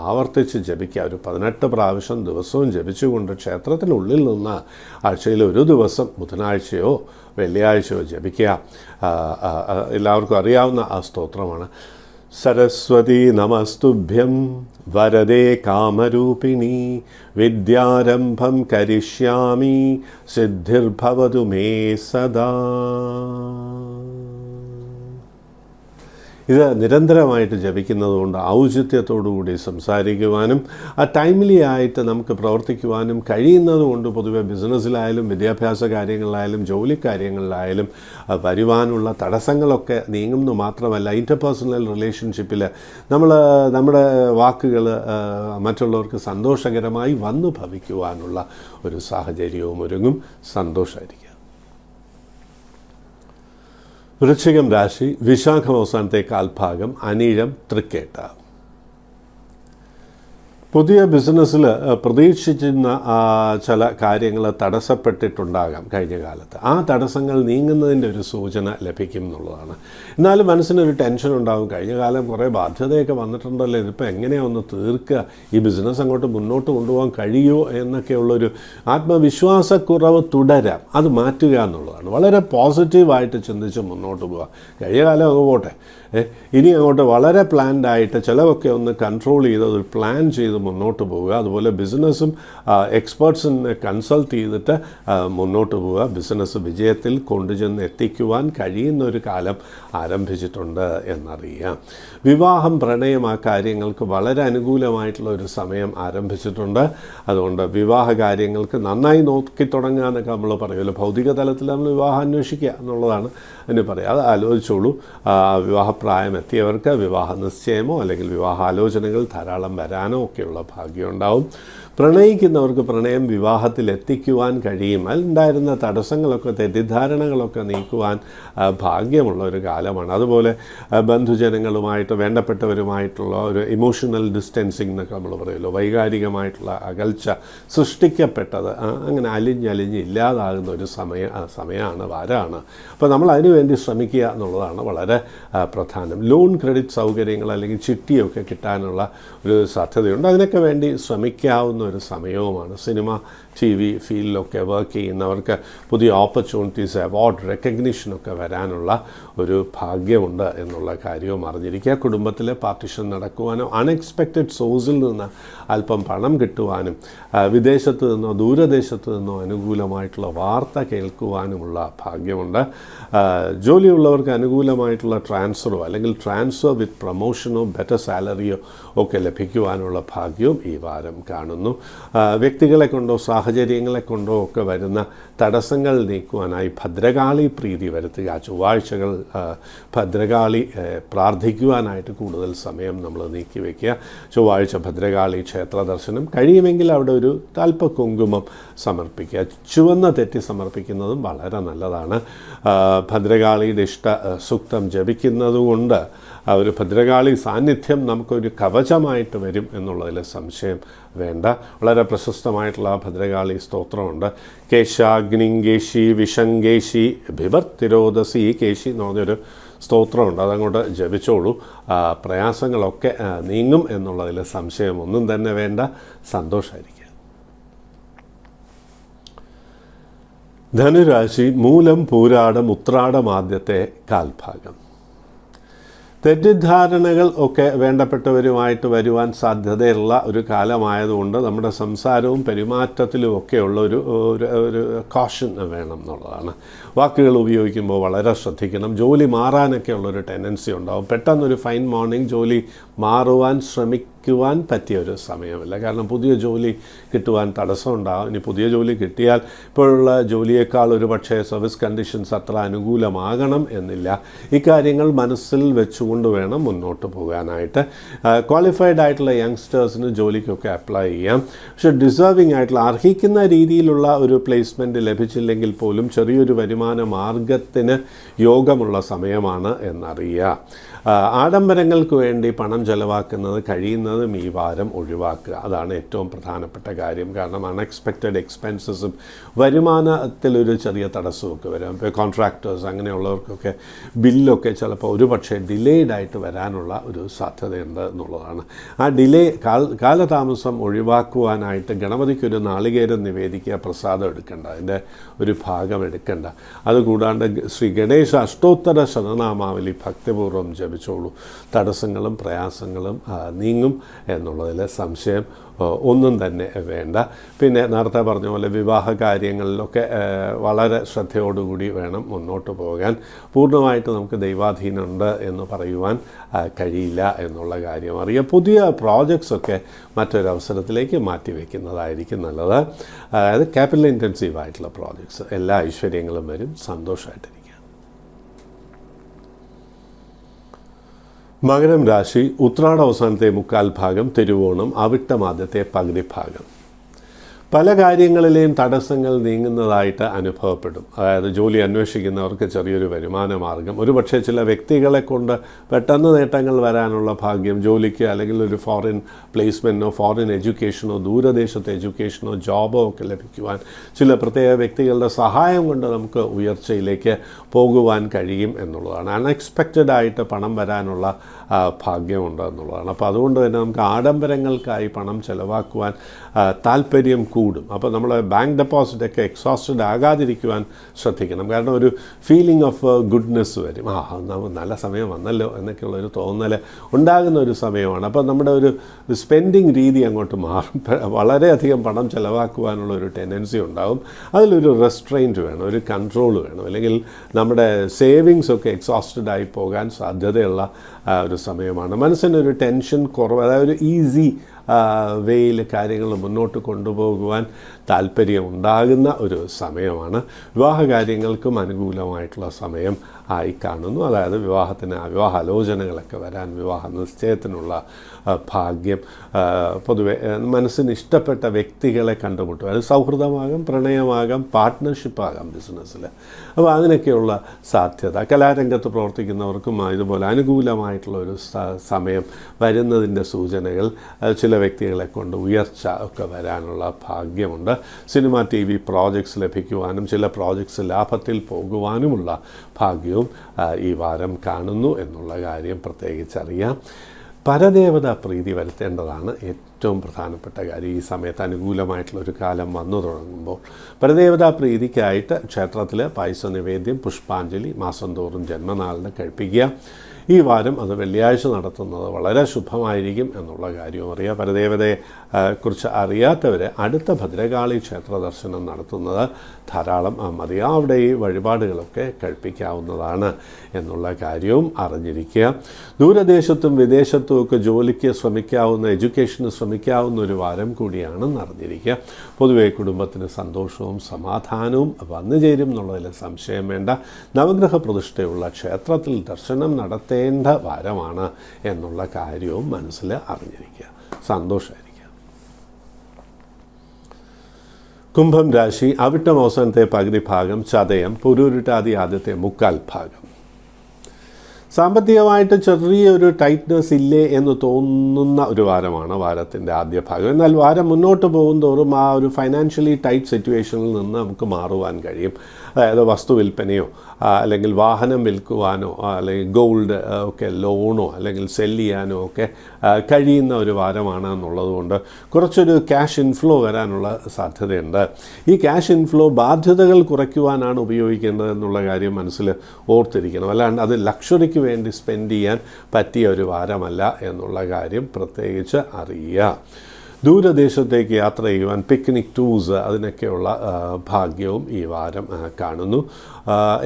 ആവർത്തിച്ച് ജപിക്കുക. ഒരു 18 പ്രാവശ്യം ദിവസവും ജപിച്ചുകൊണ്ട് ക്ഷേത്രത്തിനുള്ളിൽ നിന്ന് ആഴ്ചയിൽ ഒരു ദിവസം ബുധനാഴ്ചയോ വെള്ളിയാഴ്ചയോ ജപിക്കുക. എല്ലാവർക്കും അറിയാവുന്ന ആ സ്തോത്രമാണ്. സരസ്വതി നമസ്തുഭ്യം വരദേ കാമരൂപിണി വിദ്യാരംഭം കരിഷ്യാമി സിദ്ധിർഭവതു മേ സദാ. ഇത് നിരന്തരമായിട്ട് ജപിക്കുന്നതുകൊണ്ട് ഔചിത്യത്തോടുകൂടി സംസാരിക്കുവാനും ടൈംലി ആയിട്ട് നമുക്ക് പ്രവർത്തിക്കുവാനും കഴിയുന്നതുകൊണ്ട് പൊതുവെ ബിസിനസ്സിലായാലും വിദ്യാഭ്യാസ കാര്യങ്ങളിലായാലും ജോലി കാര്യങ്ങളിലായാലും വരുവാനുള്ള തടസ്സങ്ങളൊക്കെ നീങ്ങുന്നു മാത്രമല്ല ഇൻ്റർപേഴ്സണൽ റിലേഷൻഷിപ്പിൽ നമ്മുടെ വാക്കുകൾ മറ്റുള്ളവർക്ക് സന്തോഷകരമായി വന്നു ഭവിക്കുവാനുള്ള ഒരു സാഹചര്യവും ഒരുങ്ങും. സന്തോഷമായിരിക്കും. വൃശ്ചികം രാശി, വിശാഖം അവസാനത്തെ കാൽഭാഗം, അനിഴം, തൃക്കേട്ട. പുതിയ ബിസിനസ്സിൽ പ്രതീക്ഷിച്ചിരുന്ന ചില കാര്യങ്ങൾ തടസ്സപ്പെട്ടിട്ടുണ്ടാകാം കഴിഞ്ഞ കാലത്ത്. ആ തടസ്സങ്ങൾ നീങ്ങുന്നതിൻ്റെ ഒരു സൂചന ലഭിക്കും എന്നുള്ളതാണ്. എന്നാലും മനസ്സിനൊരു ടെൻഷൻ ഉണ്ടാകും. കഴിഞ്ഞ കാലം കുറേ ബാധ്യതയൊക്കെ വന്നിട്ടുണ്ടല്ലോ, ഇതിപ്പോൾ എങ്ങനെയാണ് ഒന്ന് തീർക്കുക, ഈ ബിസിനസ് അങ്ങോട്ട് മുന്നോട്ട് കൊണ്ടുപോകാൻ കഴിയുമോ എന്നൊക്കെയുള്ളൊരു ആത്മവിശ്വാസക്കുറവ് തുടരാം. അത് മാറ്റുക എന്നുള്ളതാണ്. വളരെ പോസിറ്റീവായിട്ട് ചിന്തിച്ച് മുന്നോട്ട് പോവുക. കഴിഞ്ഞ കാലം അങ്ങ് പോട്ടെ, ഇനി അങ്ങോട്ട് വളരെ പ്ലാൻഡായിട്ട് ചിലവൊക്കെ ഒന്ന് കൺട്രോൾ ചെയ്ത് ഒരു പ്ലാൻ ചെയ്ത് മുന്നോട്ട് പോവുക. അതുപോലെ ബിസിനസ്സും എക്സ്പേർട്സിനെ കൺസൾട്ട് ചെയ്തിട്ട് മുന്നോട്ട് പോവുക. ബിസിനസ് വിജയത്തിൽ കൊണ്ടുചെന്ന് എത്തിക്കുവാൻ കഴിയുന്ന ഒരു കാലം ആരംഭിച്ചിട്ടുണ്ട് എന്നറിയാം. വിവാഹം, പ്രണയം, ആ കാര്യങ്ങൾക്ക് വളരെ അനുകൂലമായിട്ടുള്ള ഒരു സമയം ആരംഭിച്ചിട്ടുണ്ട്. അതുകൊണ്ട് വിവാഹ കാര്യങ്ങൾക്ക് നന്നായി നോക്കി തുടങ്ങുക എന്നൊക്കെ നമ്മൾ പറയുമല്ലോ. ഭൗതിക തലത്തിൽ നമ്മൾ വിവാഹം അന്വേഷിക്കുക എന്നുള്ളതാണ് എന്ന് പറയുക. അത് ആലോചിച്ചോളൂ. വിവാഹപ്രായം എത്തിയവർക്ക് വിവാഹ നിശ്ചയമോ അല്ലെങ്കിൽ വിവാഹാലോചനകൾ ധാരാളം വരാനോ ഒക്കെയുള്ള ഭാഗ്യം ഉണ്ടാവും. പ്രണയിക്കുന്നവർക്ക് പ്രണയം വിവാഹത്തിൽ എത്തിക്കുവാൻ കഴിയും. അതിലുണ്ടായിരുന്ന തടസ്സങ്ങളൊക്കെ തെറ്റിദ്ധാരണകളൊക്കെ നീക്കുവാൻ ഭാഗ്യമുള്ള ഒരു കാലമാണ്. അതുപോലെ ബന്ധുജനങ്ങളുമായിട്ട് വേണ്ടപ്പെട്ടവരുമായിട്ടുള്ള ഒരു ഇമോഷണൽ ഡിസ്റ്റൻസിങ് എന്നൊക്കെ നമ്മൾ പറയുമല്ലോ, വൈകാരികമായിട്ടുള്ള അകൽച്ച സൃഷ്ടിക്കപ്പെട്ടത് അങ്ങനെ അലിഞ്ഞലിഞ്ഞ് ഇല്ലാതാകുന്ന ഒരു സമയമാണ്, വാരമാണ്. അപ്പോൾ നമ്മൾ അതിനുവേണ്ടി ശ്രമിക്കുക എന്നുള്ളതാണ് വളരെ പ്രധാനം. ലോൺ, ക്രെഡിറ്റ് സൗകര്യങ്ങൾ അല്ലെങ്കിൽ ചിട്ടിയൊക്കെ കിട്ടാനുള്ള ഒരു സാധ്യതയുണ്ട്. അതിനൊക്കെ വേണ്ടി ശ്രമിക്കാവുന്ന ഒരു സമയവുമാണ്. സിനിമ, TV ഫീൽഡിലൊക്കെ വർക്ക് ചെയ്യുന്നവർക്ക് പുതിയ ഓപ്പർച്യൂണിറ്റീസ്, അവാർഡ്, റെക്കഗ്നിഷനൊക്കെ വരാനുള്ള ഒരു ഭാഗ്യമുണ്ട് എന്നുള്ള കാര്യവും അറിഞ്ഞിരിക്കുക. കുടുംബത്തിലെ പാർട്ടിഷൻ നടക്കുവാനും അൺഎക്സ്പെക്റ്റഡ് സോഴ്സിൽ നിന്ന് അല്പം പണം കിട്ടുവാനും വിദേശത്ത് നിന്നോ ദൂരദേശത്ത് നിന്നോ അനുകൂലമായിട്ടുള്ള വാർത്ത കേൾക്കുവാനുമുള്ള ഭാഗ്യമുണ്ട്. ജോലിയുള്ളവർക്ക് അനുകൂലമായിട്ടുള്ള ട്രാൻസ്ഫറോ അല്ലെങ്കിൽ ട്രാൻസ്ഫർ വിത്ത് പ്രൊമോഷനോ ബെറ്റർ സാലറിയോ ഒക്കെ ലഭിക്കുവാനുള്ള ഭാഗ്യവും ഈ വാരം കാണുന്നു. വ്യക്തികളെ കൊണ്ടോ സാഹചര്യങ്ങളെ കൊണ്ടോ ഒക്കെ വരുന്ന തടസ്സങ്ങൾ നീക്കുവാനായി ഭദ്രകാളി പ്രീതി വരുത്തുക. ചൊവ്വാഴ്ചകൾ ഭദ്രകാളി പ്രാർത്ഥിക്കുവാനായിട്ട് കൂടുതൽ സമയം നമ്മൾ നീക്കി വയ്ക്കുക. ചൊവ്വാഴ്ച ഭദ്രകാളി ക്ഷേത്ര ദർശനം, കഴിയുമെങ്കിൽ അവിടെ ഒരു അല്പ കുങ്കുമം സമർപ്പിക്കുക. ചുവന്ന തെറ്റി സമർപ്പിക്കുന്നതും വളരെ നല്ലതാണ്. ഭദ്രകാളിയുടെ ഇഷ്ട സൂക്തം ജപിക്കുന്നതുകൊണ്ട് ഒരു ഭദ്രകാളി സാന്നിധ്യം നമുക്കൊരു കവചമായിട്ട് വരും എന്നുള്ളതിൽ സംശയം വേണ്ട. വളരെ പ്രശസ്തമായിട്ടുള്ള ഭദ്രകാളി സ്തോത്രമുണ്ട്. കേശാഗ്നിങ്കേശി വിഷങ്കേശി ഭിവർത്തിരോധസി കേശി എന്ന് പറഞ്ഞൊരു സ്തോത്രമുണ്ട്. അതങ്ങോട്ട് ജപിച്ചോളൂ. പ്രയാസങ്ങളൊക്കെ നീങ്ങും എന്നുള്ളതിൽ സംശയം ഒന്നും തന്നെ വേണ്ട. സന്തോഷമായിരിക്കും. ധനുരാശി, മൂലം, പൂരാടം, ഉത്രാടം ആദ്യത്തെ കാൽഭാഗം. തെറ്റിദ്ധാരണകൾ ഒക്കെ വേണ്ടപ്പെട്ടവരുമായിട്ട് വരുവാൻ സാധ്യതയുള്ള ഒരു കാലമായതുകൊണ്ട് നമ്മുടെ സംസാരവും പെരുമാറ്റത്തിലും ഒക്കെയുള്ള ഒരു കോഷൻ വേണം എന്നുള്ളതാണ്. വാക്കുകൾ ഉപയോഗിക്കുമ്പോൾ വളരെ ശ്രദ്ധിക്കണം. ജോലി മാറാനൊക്കെ ഉള്ളൊരു ടെൻഡൻസി ഉണ്ടാവും. പെട്ടെന്നൊരു ഫൈൻ മോർണിംഗ് ജോലി മാറുവാൻ ശ്രമിക്കുവാൻ പറ്റിയ ഒരു സമയമല്ല. കാരണം പുതിയ ജോലി കിട്ടുവാൻ തടസ്സമുണ്ടാകും. ഇനി പുതിയ ജോലി കിട്ടിയാൽ ഇപ്പോഴുള്ള ജോലിയേക്കാൾ ഒരു പക്ഷേ സർവീസ് കണ്ടീഷൻസ് അത്ര അനുകൂലമാകണം എന്നില്ല. ഇക്കാര്യങ്ങൾ മനസ്സിൽ വെച്ചുകൊണ്ട് വേണം മുന്നോട്ട് പോകാനായിട്ട്. ക്വാളിഫൈഡ് ആയിട്ടുള്ള യങ്സ്റ്റേഴ്സിന് ജോലിക്കൊക്കെ അപ്ലൈ ചെയ്യാം. പക്ഷേ ഡിസേർവിംഗ് ആയിട്ടുള്ള അർഹിക്കുന്ന രീതിയിലുള്ള ഒരു പ്ലേസ്മെൻറ്റ് ലഭിച്ചില്ലെങ്കിൽ പോലും ചെറിയൊരു വരുമാന മാർഗത്തിന് യോഗമുള്ള സമയമാണ് എന്നറിയുക. ആഡംബരങ്ങൾക്ക് വേണ്ടി പണം ചെലവാക്കുന്നത് കഴിയുന്നതും ഈ വാരം ഒഴിവാക്കുക. അതാണ് ഏറ്റവും പ്രധാനപ്പെട്ട കാര്യം. കാരണം അൺഎക്സ്പെക്റ്റഡ് എക്സ്പെൻസസും വരുമാനത്തിലൊരു ചെറിയ തടസ്സമൊക്കെ വരാം. ഇപ്പോൾ കോൺട്രാക്ടേഴ്സ് അങ്ങനെയുള്ളവർക്കൊക്കെ ബില്ലൊക്കെ ചിലപ്പോൾ ഒരു പക്ഷേ ഡിലേഡ് ആയിട്ട് വരാനുള്ള ഒരു സാധ്യതയുണ്ട് എന്നുള്ളതാണ്. ആ ഡിലേ കാലതാമസം ഒഴിവാക്കുവാനായിട്ട് ഗണപതിക്കൊരു നാളികേരം നിവേദിക്കുക, പ്രസാദം എടുക്കേണ്ട, അതിൻ്റെ ഒരു ഭാഗം എടുക്കേണ്ട. അതുകൂടാണ്ട് ശ്രീ ഗണേശ അഷ്ടോത്തര ശതനാമാവലി ഭക്തിപൂർവ്വം ജപിച്ചോളൂ. തടസ്സങ്ങളും പ്രയാസങ്ങളും നീങ്ങും എന്നുള്ളതിൽ സംശയം ഒന്നും തന്നെ വേണ്ട. പിന്നെ നേരത്തെ പറഞ്ഞ പോലെ വിവാഹ കാര്യങ്ങളിലൊക്കെ വളരെ ശ്രദ്ധയോടുകൂടി വേണം മുന്നോട്ട് പോകാൻ. പൂർണ്ണമായിട്ട് നമുക്ക് ദൈവാധീനമുണ്ട് എന്ന് പറയുവാൻ കഴിയില്ല എന്നുള്ള കാര്യം അറിയാം. പുതിയ പ്രോജക്ട്സൊക്കെ മറ്റൊരവസരത്തിലേക്ക് മാറ്റിവെക്കുന്നതായിരിക്കും നല്ലത്. അതായത് ക്യാപിറ്റൽ ഇൻറ്റൻസീവ് ആയിട്ടുള്ള പ്രോജക്ട്സ്. എല്ലാ ഐശ്വര്യങ്ങളും വരും. സന്തോഷമായിട്ടിരിക്കും. മകരം രാശി ഉത്രാട അവസാനത്തെ 1/4 ഭാഗം, തിരുവോണം അവിട്ടം ആദ്യത്തെ പകുതി ഭാഗം. പല കാര്യങ്ങളിലെയും തടസ്സങ്ങൾ നീങ്ങുന്നതായിട്ട് അനുഭവപ്പെടും. അതായത് ജോലി അന്വേഷിക്കുന്നവർക്ക് ചെറിയൊരു വരുമാന മാർഗം, ഒരുപക്ഷെ ചില വ്യക്തികളെ കൊണ്ട് പെട്ടെന്ന് നേട്ടങ്ങൾ വരാനുള്ള ഭാഗ്യം, ജോലിക്ക് അല്ലെങ്കിൽ ഒരു ഫോറിൻ പ്ലേസ്മെൻറ്റോ ഫോറിൻ എഡ്യൂക്കേഷനോ ദൂരദേശത്തെ എഡ്യൂക്കേഷനോ ജോബോ ഒക്കെ ലഭിക്കുവാൻ ചില പ്രത്യേക വ്യക്തികളുടെ സഹായം കൊണ്ട് നമുക്ക് ഉയർച്ചയിലേക്ക് പോകുവാൻ കഴിയും എന്നുള്ളതാണ്. അൺഎക്സ്പെക്റ്റഡായിട്ട് പണം വരാനുള്ള ഭാഗ്യമുണ്ട് എന്നുള്ളതാണ്. അപ്പോൾ അതുകൊണ്ട് തന്നെ നമുക്ക് ആഡംബരങ്ങൾക്കായി പണം ചിലവാക്കുവാൻ താല്പര്യം കൂടും. അപ്പോൾ നമ്മൾ ബാങ്ക് ഡെപ്പോസിറ്റൊക്കെ എക്സോസ്റ്റഡ് ആകാതിരിക്കുവാൻ ശ്രദ്ധിക്കണം. കാരണം ഒരു ഫീലിംഗ് ഓഫ് ഗുഡ്നെസ് വരും. നല്ല സമയം വന്നല്ലോ എന്നൊക്കെയുള്ളൊരു തോന്നൽ ഉണ്ടാകുന്ന ഒരു സമയമാണ്. അപ്പോൾ നമ്മുടെ ഒരു സ്പെൻഡിങ് രീതി അങ്ങോട്ട് മാറും. വളരെയധികം പണം ചിലവാക്കുവാനുള്ള ഒരു ടെൻഡൻസി ഉണ്ടാകും. അതിലൊരു റെസ്ട്രെയിൻറ്റ് വേണം, ഒരു കൺട്രോൾ വേണം. അല്ലെങ്കിൽ നമ്മുടെ സേവിങ്സൊക്കെ എക്സോസ്റ്റഡ് ആയി പോകാൻ സാധ്യതയുള്ള ഒരു സമയമാണ്. മനസ്സിനൊരു ടെൻഷൻ കുറവ്, അതായത് ഒരു ഈസി വേയിൽ കാര്യങ്ങൾ മുന്നോട്ട് കൊണ്ടുപോകുവാൻ താല്പര്യം ഉണ്ടാകുന്ന ഒരു സമയമാണ്. വിവാഹ കാര്യങ്ങൾക്കും അനുകൂലമായിട്ടുള്ള സമയം ആയി കാണുന്നു. അതായത് വിവാഹാലോചനകളൊക്കെ വരാൻ, വിവാഹ നിശ്ചയത്തിനുള്ള ഭാഗ്യം, പൊതുവെ മനസ്സിന് ഇഷ്ടപ്പെട്ട വ്യക്തികളെ കണ്ടുമുട്ടും. അത് സൗഹൃദമാകാം, പ്രണയമാകാം, പാർട്ട്ണർഷിപ്പാകാം ബിസിനസ്സിൽ. അപ്പോൾ അതിനൊക്കെയുള്ള സാധ്യത. കലാരംഗത്ത് പ്രവർത്തിക്കുന്നവർക്കും ഇതുപോലെ അനുകൂലമായിട്ടുള്ള ഒരു സമയം വരുന്നതിൻ്റെ സൂചനകൾ. ചില വ്യക്തികളെ കൊണ്ട് ഉയർച്ച ഒക്കെ വരാനുള്ള ഭാഗ്യമുണ്ട്. സിനിമ TV പ്രോജക്ട്സ് ലഭിക്കുവാനും ചില പ്രോജക്ട്സ് ലാഭത്തിൽ പോകുവാനുമുള്ള ഭാഗ്യവും ഈ വാരം കാണുന്നു എന്നുള്ള കാര്യം പ്രത്യേകിച്ചറിയാം. പരദേവത പ്രീതി വരുത്തേണ്ടതാണ് ഏറ്റവും പ്രധാനപ്പെട്ട കാര്യം. ഈ സമയത്ത് അനുകൂലമായിട്ടുള്ളൊരു കാലം വന്നു തുടങ്ങുമ്പോൾ പരദേവതാ പ്രീതിക്കായിട്ട് ക്ഷേത്രത്തിൽ പായസ നിവേദ്യം, പുഷ്പാഞ്ജലി മാസം തോറും ജന്മനാളിന് കഴിപ്പിക്കുക. ഈ വാരം അത് വെള്ളിയാഴ്ച നടത്തുന്നത് വളരെ ശുഭമായിരിക്കും എന്നുള്ള കാര്യവും അറിയാം. പരദേവതയെ കുറിച്ച് അറിയാത്തവരെ അടുത്ത ഭദ്രകാളി ക്ഷേത്ര ദർശനം നടത്തുന്നത് ധാരാളം മതിയാവും. അവിടെ ഈ വഴിപാടുകളൊക്കെ കഴിപ്പിക്കാവുന്നതാണ് എന്നുള്ള കാര്യവും അറിഞ്ഞിരിക്കുക. ദൂരദേശത്തും വിദേശത്തും ഒക്കെ ജോലിക്ക് ശ്രമിക്കാവുന്ന, എഡ്യൂക്കേഷന് ശ്രമിക്കാവുന്ന ഒരു വാരം കൂടിയാണെന്ന് അറിഞ്ഞിരിക്കുക. പൊതുവെ കുടുംബത്തിന് സന്തോഷവും സമാധാനവും വന്നു ചേരും എന്നുള്ളതിൽ സംശയം വേണ്ട. നവഗ്രഹ പ്രതിഷ്ഠയുള്ള ക്ഷേത്രത്തിൽ ദർശനം നടത്തേണ്ട വാരമാണ് എന്നുള്ള കാര്യവും മനസ്സിൽ അറിഞ്ഞിരിക്കുക. സന്തോഷമായിരിക്കുക. കുംഭം രാശി അവിട്ടം അവസാനത്തെ പകുതി ഭാഗം, ചതയം പുരൂരുട്ടാതി ആദ്യത്തെ 1/4 ഭാഗം. സാമ്പത്തികമായിട്ട് ചെറിയൊരു ടൈറ്റ്നെസ് ഇല്ലേ എന്ന് തോന്നുന്ന ഒരു വാരമാണ് വാരത്തിൻ്റെ ആദ്യ ഭാഗം. എന്നാൽ വാരം മുന്നോട്ട് പോകും തോറും ആ ഒരു ഫൈനാൻഷ്യലി ടൈറ്റ് സിറ്റുവേഷനിൽ നിന്ന് നമുക്ക് മാറുവാൻ കഴിയും. അതായത് വസ്തു വിൽപ്പനയോ അല്ലെങ്കിൽ വാഹനം വിൽക്കുവാനോ അല്ലെങ്കിൽ ഗോൾഡ് ഒക്കെ ലോണോ അല്ലെങ്കിൽ സെല്ല് ചെയ്യാനോ ഒക്കെ കഴിയുന്ന ഒരു വാരമാണ് എന്നുള്ളതുകൊണ്ട് കുറച്ചൊരു ക്യാഷ് ഇൻഫ്ലോ വരാനുള്ള സാധ്യതയുണ്ട്. ഈ ക്യാഷ് ഇൻഫ്ലോ ബാധ്യതകൾ കുറയ്ക്കുവാനാണ് ഉപയോഗിക്കേണ്ടത് എന്നുള്ള കാര്യം മനസ്സിൽ ഓർത്തിരിക്കണം. അല്ലാണ്ട് അത് ലക്ഷറിക്ക് വേണ്ടി സ്പെൻഡ് ചെയ്യാൻ പറ്റിയ ഒരു വാരമല്ല എന്നുള്ള കാര്യം പ്രത്യേകിച്ച് അറിയുക. ദൂരദേശത്തേക്ക് യാത്ര ചെയ്യുവാൻ, പിക്നിക് ടൂർസ്, അതിനൊക്കെയുള്ള ഭാഗ്യവും ഈ വാരം കാണുന്നു.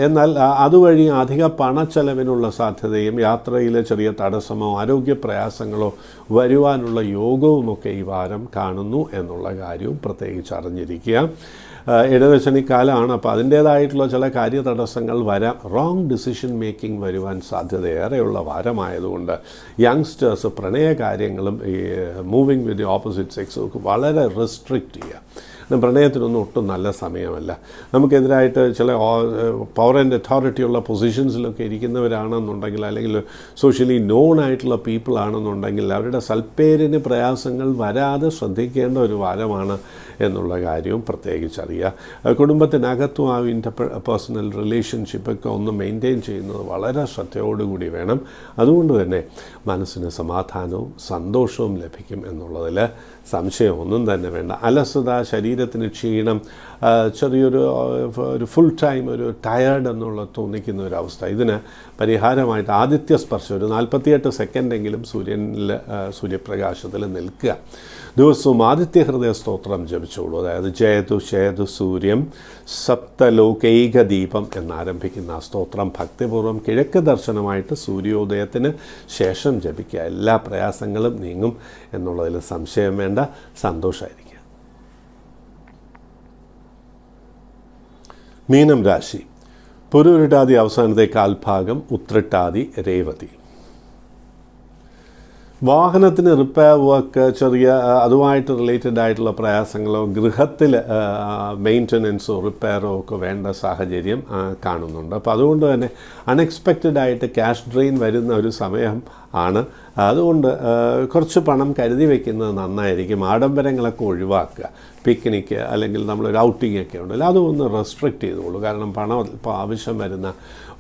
എന്നാൽ അതുവഴി അധിക പണച്ചെലവിനുള്ള സാധ്യതയും യാത്രയിലെ ചെറിയ തടസ്സമോ ആരോഗ്യ പ്രയാസങ്ങളോ വരുവാനുള്ള യോഗവുമൊക്കെ ഈ വാരം കാണുന്നു എന്നുള്ള കാര്യവും പ്രത്യേകിച്ച് അറിഞ്ഞിരിക്കുക. ഇടവശനിക്കാലമാണ്. അപ്പോൾ അതിൻ്റേതായിട്ടുള്ള ചില കാര്യതടസ്സങ്ങൾ വരാം. റോങ് ഡിസിഷൻ മേക്കിംഗ് വരുവാൻ സാധ്യതയേറെയുള്ള വാരമായതുകൊണ്ട് യങ്സ്റ്റേഴ്സ് പ്രണയ കാര്യങ്ങളും ഈ മൂവിങ് വിത്ത് ദി ഓപ്പോസിറ്റ് സെക്സും വളരെ റെസ്ട്രിക്റ്റ് ചെയ്യുക. പ്രണയത്തിനൊന്നും ഒട്ടും നല്ല സമയമല്ല. നമുക്കെതിരായിട്ട് ചില പവർ ആൻഡ് അതോറിറ്റിയുള്ള പൊസിഷൻസിലൊക്കെ ഇരിക്കുന്നവരാണെന്നുണ്ടെങ്കിൽ, അല്ലെങ്കിൽ സോഷ്യലി നോൺ ആയിട്ടുള്ള പീപ്പിൾ ആണെന്നുണ്ടെങ്കിൽ അവരുടെ സൽപ്പേരിന് പ്രയാസങ്ങൾ വരാതെ ശ്രദ്ധിക്കേണ്ട ഒരു വാരമാണ് എന്നുള്ള കാര്യവും പ്രത്യേകിച്ചറിയുക. കുടുംബത്തിനകത്തും ആ പേഴ്സണൽ റിലേഷൻഷിപ്പൊക്കെ ഒന്ന് മെയിൻറ്റെയിൻ ചെയ്യുന്നത് വളരെ ശ്രദ്ധയോടുകൂടി വേണം. അതുകൊണ്ട് തന്നെ മനസ്സിന് സമാധാനവും സന്തോഷവും ലഭിക്കും എന്നുള്ളതിൽ സംശയമൊന്നും തന്നെ വേണ്ട. അലസത, ശരീര ശരീരത്തിന് ക്ഷീണം, ചെറിയൊരു ഫുൾ ടൈം ഒരു ടയേർഡ് എന്നുള്ള തോന്നിക്കുന്ന ഒരവസ്ഥ, ഇതിന് പരിഹാരമായിട്ട് ആദിത്യ സ്പർശം ഒരു 48 സെക്കൻഡെങ്കിലും സൂര്യപ്രകാശത്തിൽ നിൽക്കുക. ദിവസവും ആദിത്യ ഹൃദയ സ്തോത്രം ജപിച്ചോളൂ. അതായത് ജയതു ശയതു സൂര്യം സപ്തലോകൈക ദീപം എന്നാരംഭിക്കുന്ന ആ സ്തോത്രം ഭക്തിപൂർവ്വം കിഴക്ക് ദർശനമായിട്ട് സൂര്യോദയത്തിന് ശേഷം ജപിക്കുക. എല്ലാ പ്രയാസങ്ങളും നീങ്ങും എന്നുള്ളതിൽ സംശയം വേണ്ട. സന്തോഷമായിരിക്കും. മീനം രാശി. പുരുരുട്ടാതി അവസാനത്തെ കാൽഭാഗം, ഉത്രട്ടാതി രേവതി. വാഹനത്തിന് റിപ്പയർ വർക്ക്, ചെറിയ അതുമായിട്ട് റിലേറ്റഡ് ആയിട്ടുള്ള പ്രയാസങ്ങളോ ഗൃഹത്തിൽ മെയിൻ്റനൻസോ റിപ്പയറോ ഒക്കെ വേണ്ട സാഹചര്യം കാണുന്നുണ്ട്. അപ്പോൾ അതുകൊണ്ട് തന്നെ അൺഎക്സ്പെക്റ്റഡായിട്ട് ക്യാഷ് ഡ്രെയിൻ വരുന്ന ഒരു സമയം ആണ്. അതുകൊണ്ട് കുറച്ച് പണം കരുതി വയ്ക്കുന്നത് നന്നായിരിക്കും. ആഡംബരങ്ങളൊക്കെ ഒഴിവാക്കുക. പിക്നിക്ക് അല്ലെങ്കിൽ നമ്മളൊരു ഔട്ടിങ്ങൊക്കെ ഉണ്ടല്ലോ, അതൊന്ന് റെസ്ട്രിക്റ്റ് ചെയ്തോളൂ. കാരണം പണം ഇപ്പോൾ ആവശ്യം വരുന്ന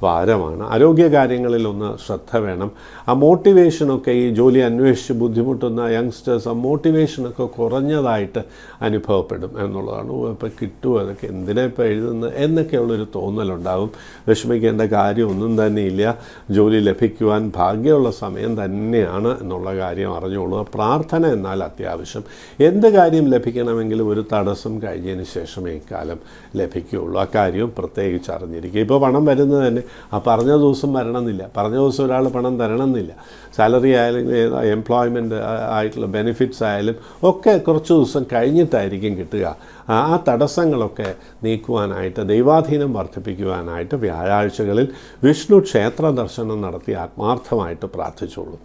വാരമാണ്. ആരോഗ്യകാര്യങ്ങളിലൊന്ന് ശ്രദ്ധ വേണം. ആ മോട്ടിവേഷനൊക്കെ ഈ ജോലി അന്വേഷിച്ച് ബുദ്ധിമുട്ടുന്ന യങ്സ്റ്റേഴ്സ് ആ മോട്ടിവേഷനൊക്കെ കുറഞ്ഞതായിട്ട് അനുഭവപ്പെടും എന്നുള്ളതാണ്. ഇപ്പോൾ കിട്ടുമോ, അതൊക്കെ എന്തിനാ ഇപ്പോൾ എഴുതുന്നത് എന്നൊക്കെയുള്ളൊരു തോന്നലുണ്ടാകും. വിഷമിക്കേണ്ട കാര്യമൊന്നും തന്നെയില്ല. ജോലി ലഭിക്കുവാൻ ഭാഗ്യമുള്ള സമയം തന്നെയാണ് എന്നുള്ള കാര്യം അറിഞ്ഞോളൂ. പ്രാർത്ഥന എന്നാൽ അത്യാവശ്യം. എന്ത് കാര്യം ലഭിക്കണമെങ്കിലും ഒരു തടസ്സം കഴിഞ്ഞതിന് ശേഷമേ ഇക്കാലം ലഭിക്കുകയുള്ളൂ. ആ കാര്യവും പ്രത്യേകിച്ച് അറിഞ്ഞിരിക്കുക. ഇപ്പോൾ പണം വരുന്നത് തന്നെ ആ പറഞ്ഞ ദിവസം വരണമെന്നില്ല, പറഞ്ഞ ദിവസം ഒരാൾ പണം തരണമെന്നില്ല. സാലറി ആയാലും എംപ്ലോയ്മെൻറ്റ് ആയിട്ടുള്ള ബെനിഫിറ്റ്സ് ആയാലും ഒക്കെ കുറച്ച് ദിവസം കഴിഞ്ഞിട്ടായിരിക്കും കിട്ടുക. ആ തടസ്സങ്ങളൊക്കെ നീക്കുവാനായിട്ട്, ദൈവാധീനം വർദ്ധിപ്പിക്കുവാനായിട്ട് വ്യാഴാഴ്ചകളിൽ വിഷ്ണു ക്ഷേത്ര ദർശനം നടത്തി ആത്മാർത്ഥമായിട്ട് പ്രാർത്ഥിച്ചോളൂ.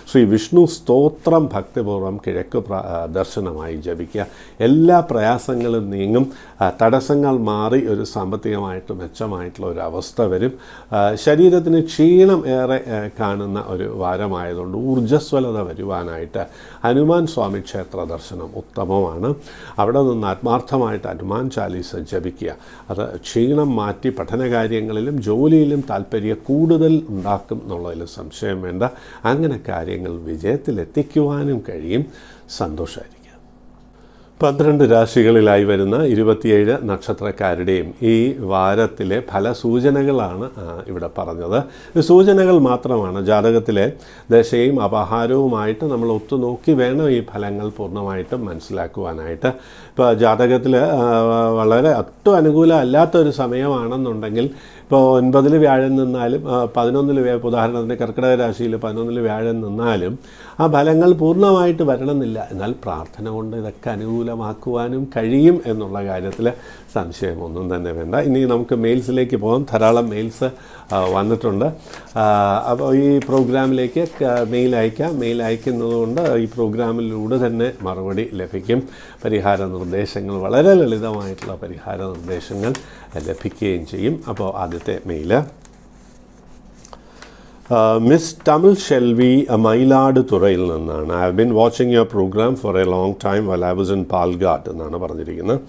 ശ്രീ വിഷ്ണു സ്തോത്രം ഭക്തിപൂർവ്വം കിഴക്ക് ദർശനമായി ജപിക്കുക. എല്ലാ പ്രയാസങ്ങളും നീങ്ങും. തടസ്സങ്ങൾ മാറി ഒരു സാമ്പത്തികമായിട്ട് മെച്ചമായിട്ടുള്ള ഒരു അവസ്ഥ വരും. ശരീരത്തിന് ക്ഷീണം ഏറെ കാണുന്ന ഒരു വാരമായതുകൊണ്ട് ഊർജ്ജസ്വലത വരുവാനായിട്ട് ഹനുമാൻ സ്വാമി ക്ഷേത്ര ദർശനം ഉത്തമമാണ്. അവിടെ നിന്ന് ആത്മാർത്ഥമായിട്ട് ഹനുമാൻ ചാലീസ ജപിക്കുക. അത് ക്ഷീണം മാറ്റി പഠനകാര്യങ്ങളിലും ജോലിയിലും താല്പര്യം കൂടുതൽ ഉണ്ടാക്കും എന്നുള്ളതിൽ സംശയം വേണ്ട. അങ്ങനെ കാര്യങ്ങൾ വിജയത്തിലെത്തിക്കുവാനും കഴിയും. സന്തോഷമായിരിക്കും. 12 രാശികളിലായി വരുന്ന 27 നക്ഷത്രക്കാരുടെയും ഈ വാരത്തിലെ ഫലസൂചനകളാണ് ഇവിടെ പറഞ്ഞത്. സൂചനകൾ മാത്രമാണ്. ജാതകത്തിലെ ദശയും അപഹാരവുമായിട്ട് നമ്മൾ ഒത്തുനോക്കി വേണം ഈ ഫലങ്ങൾ പൂർണ്ണമായിട്ടും മനസ്സിലാക്കുവാനായിട്ട്. ഇപ്പോൾ ജാതകത്തിൽ വളരെ ഒട്ടും അനുകൂലം അല്ലാത്തൊരു സമയമാണെന്നുണ്ടെങ്കിൽ, ഇപ്പോൾ 9 വ്യാഴം നിന്നാലും 11 ഉദാഹരണത്തിന് കർക്കിടക രാശിയിൽ 11 വ്യാഴം നിന്നാലും ആ ഫലങ്ങൾ പൂർണ്ണമായിട്ട് വരണമെന്നില്ല. എന്നാൽ പ്രാർത്ഥന കൊണ്ട് ഇതൊക്കെ അനുകൂലമാക്കുവാനും കഴിയും എന്നുള്ള കാര്യത്തിൽ സംശയമൊന്നും തന്നെ വേണ്ട. ഇനി നമുക്ക് മെയിൽസിലേക്ക് പോകാം. ധാരാളം മെയിൽസ് വന്നിട്ടുണ്ട്. അപ്പോൾ ഈ പ്രോഗ്രാമിലേക്ക് മെയിൽ അയക്കാം. മെയിൽ അയക്കുന്നതുകൊണ്ട് ഈ പ്രോഗ്രാമിലൂടെ തന്നെ മറുപടി ലഭിക്കും. പരിഹാര നിർദ്ദേശങ്ങൾ, വളരെ ലളിതമായിട്ടുള്ള പരിഹാര നിർദ്ദേശങ്ങൾ ലഭിക്കുകയും ചെയ്യും. അപ്പോൾ ആദ്യത്തെ മെയില് മിസ് തമിഴ് ഷെൽവി മയിലാടുതുറയിൽ നിന്നാണ്. I have been watching your program for a long time while I was in Palghat എന്നാണ് പറഞ്ഞിരിക്കുന്നത്.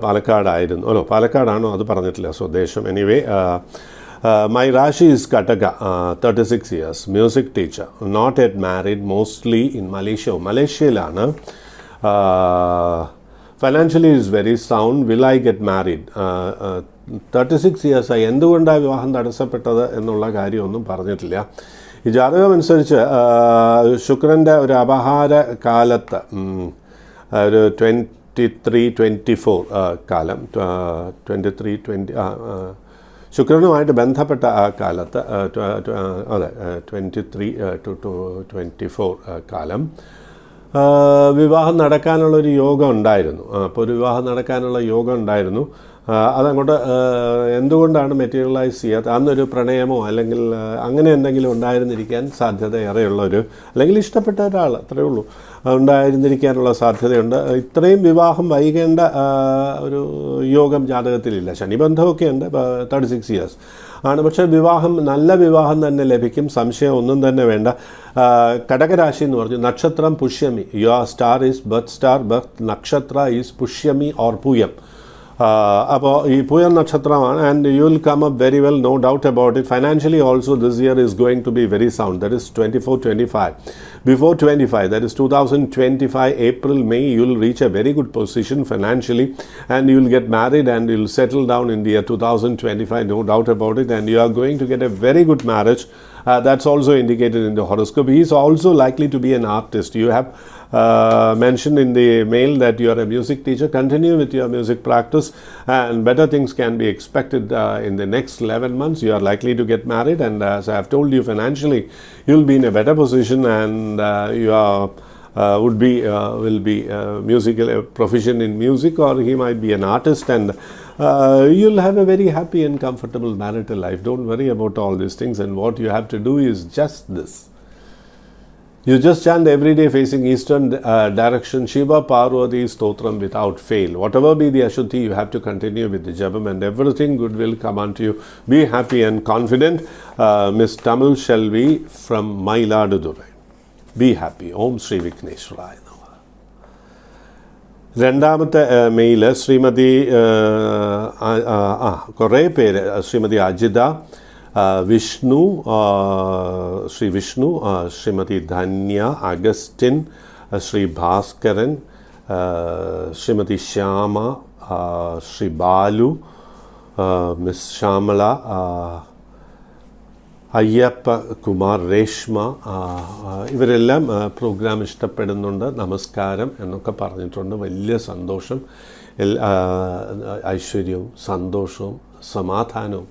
പാലക്കാടായിരുന്നു. പാലക്കാടാണോ അത് പറഞ്ഞിട്ടില്ല സ്വദേശം. Anyway, my Rashi is Kataka, 36 years, music teacher, not yet married, mostly in Malaysia. Malaysiailana. Financially is very sound. Will I get married? 36 years ആയി. എന്തുകൊണ്ടാണ് വിവാഹം തടസ്സപ്പെട്ടത് എന്നുള്ള കാര്യമൊന്നും പറഞ്ഞിട്ടില്ല. ഈ ജാതകം അനുസരിച്ച് ശുക്രൻ്റെ ഒരു അപഹാര കാലത്ത് ഒരു 23-24 കാലം, 23-20 ശുക്രനുമായിട്ട് ബന്ധപ്പെട്ട ആ കാലത്ത്, അതെ 23-24 കാലം വിവാഹം നടക്കാനുള്ളൊരു യോഗം ഉണ്ടായിരുന്നു. അപ്പോൾ ഒരു വിവാഹം നടക്കാനുള്ള യോഗം ഉണ്ടായിരുന്നു. അതങ്ങോട്ട് എന്തുകൊണ്ടാണ് മെറ്റീരിയലൈസ് ചെയ്യാത്ത, അന്നൊരു പ്രണയമോ അല്ലെങ്കിൽ അങ്ങനെ എന്തെങ്കിലും ഉണ്ടായിരുന്നിരിക്കാൻ സാധ്യത ഏറെയുള്ളൊരു, അല്ലെങ്കിൽ ഇഷ്ടപ്പെട്ട ഒരാൾ, അത്രയേ ഉള്ളൂ, ഉണ്ടായിരുന്നിരിക്കാനുള്ള സാധ്യതയുണ്ട്. ഇത്രയും വിവാഹം വൈകേണ്ട ഒരു യോഗം ജാതകത്തിലില്ല. ശനിബന്ധമൊക്കെ ഉണ്ട്, 36 ഇയേഴ്സ് ആണ്. പക്ഷേ വിവാഹം, നല്ല വിവാഹം തന്നെ ലഭിക്കും, സംശയം ഒന്നും തന്നെ വേണ്ട. കടകരാശി എന്ന് പറഞ്ഞു, നക്ഷത്രം Pushyami. Your star is birth star, birth നക്ഷത്ര ഈസ് പുഷ്യമി ഓർ പൂയം. അപ്പോൾ ഈ പൂയം നക്ഷത്രമാണ്. And you will come up very well, no doubt about it. Financially also this year is going to be very sound. That is 24-25. Before 25, that is 2025, April, May, you will reach a very good position financially, and you will get married and you will settle down in the year 2025, no doubt about it, and you are going to get a very good marriage. That's also indicated in the horoscope. He is also likely to be an artist. You have mentioned in the mail that you are a music teacher. Continue with your music practice, and better things can be expected in the next 11 months. You are likely to get married, and as I have told you, financially you will be in a better position, and you are will be musical proficient in music, or he might be an artist, and you'll have a very happy and comfortable marital life. Don't worry about all these things, and what you have to do is just this. You just chant every day facing eastern direction, Shiva Parvati Stotram without fail. Whatever be the Ashuti, you have to continue with the Jabam, and everything good will come unto you. Be happy and confident. Miss Tamil Shelvi from Mailadurai. Be happy. Om Sri Vikneshwaraya. രണ്ടാമത്തെ മെയിൽ ശ്രീമതി കുറേ പേര്, ശ്രീമതി അജിത, വിഷ്ണു, ശ്രീ വിഷ്ണു, ശ്രീമതി ധന്യ, അഗസ്റ്റിൻ, ശ്രീ ഭാസ്കരൻ, ശ്രീമതി ശ്യാമ, ശ്രീ ബാലു, മിസ് ശ്യാമള, അയ്യപ്പ കുമാർ, രേഷ്മ, ഇവരെല്ലാം പ്രോഗ്രാം ഇഷ്ടപ്പെടുന്നുണ്ട്, നമസ്കാരം എന്നൊക്കെ പറഞ്ഞിട്ടുണ്ട്. വലിയ സന്തോഷം. ഐശ്വര്യവും സന്തോഷവും സമാധാനവും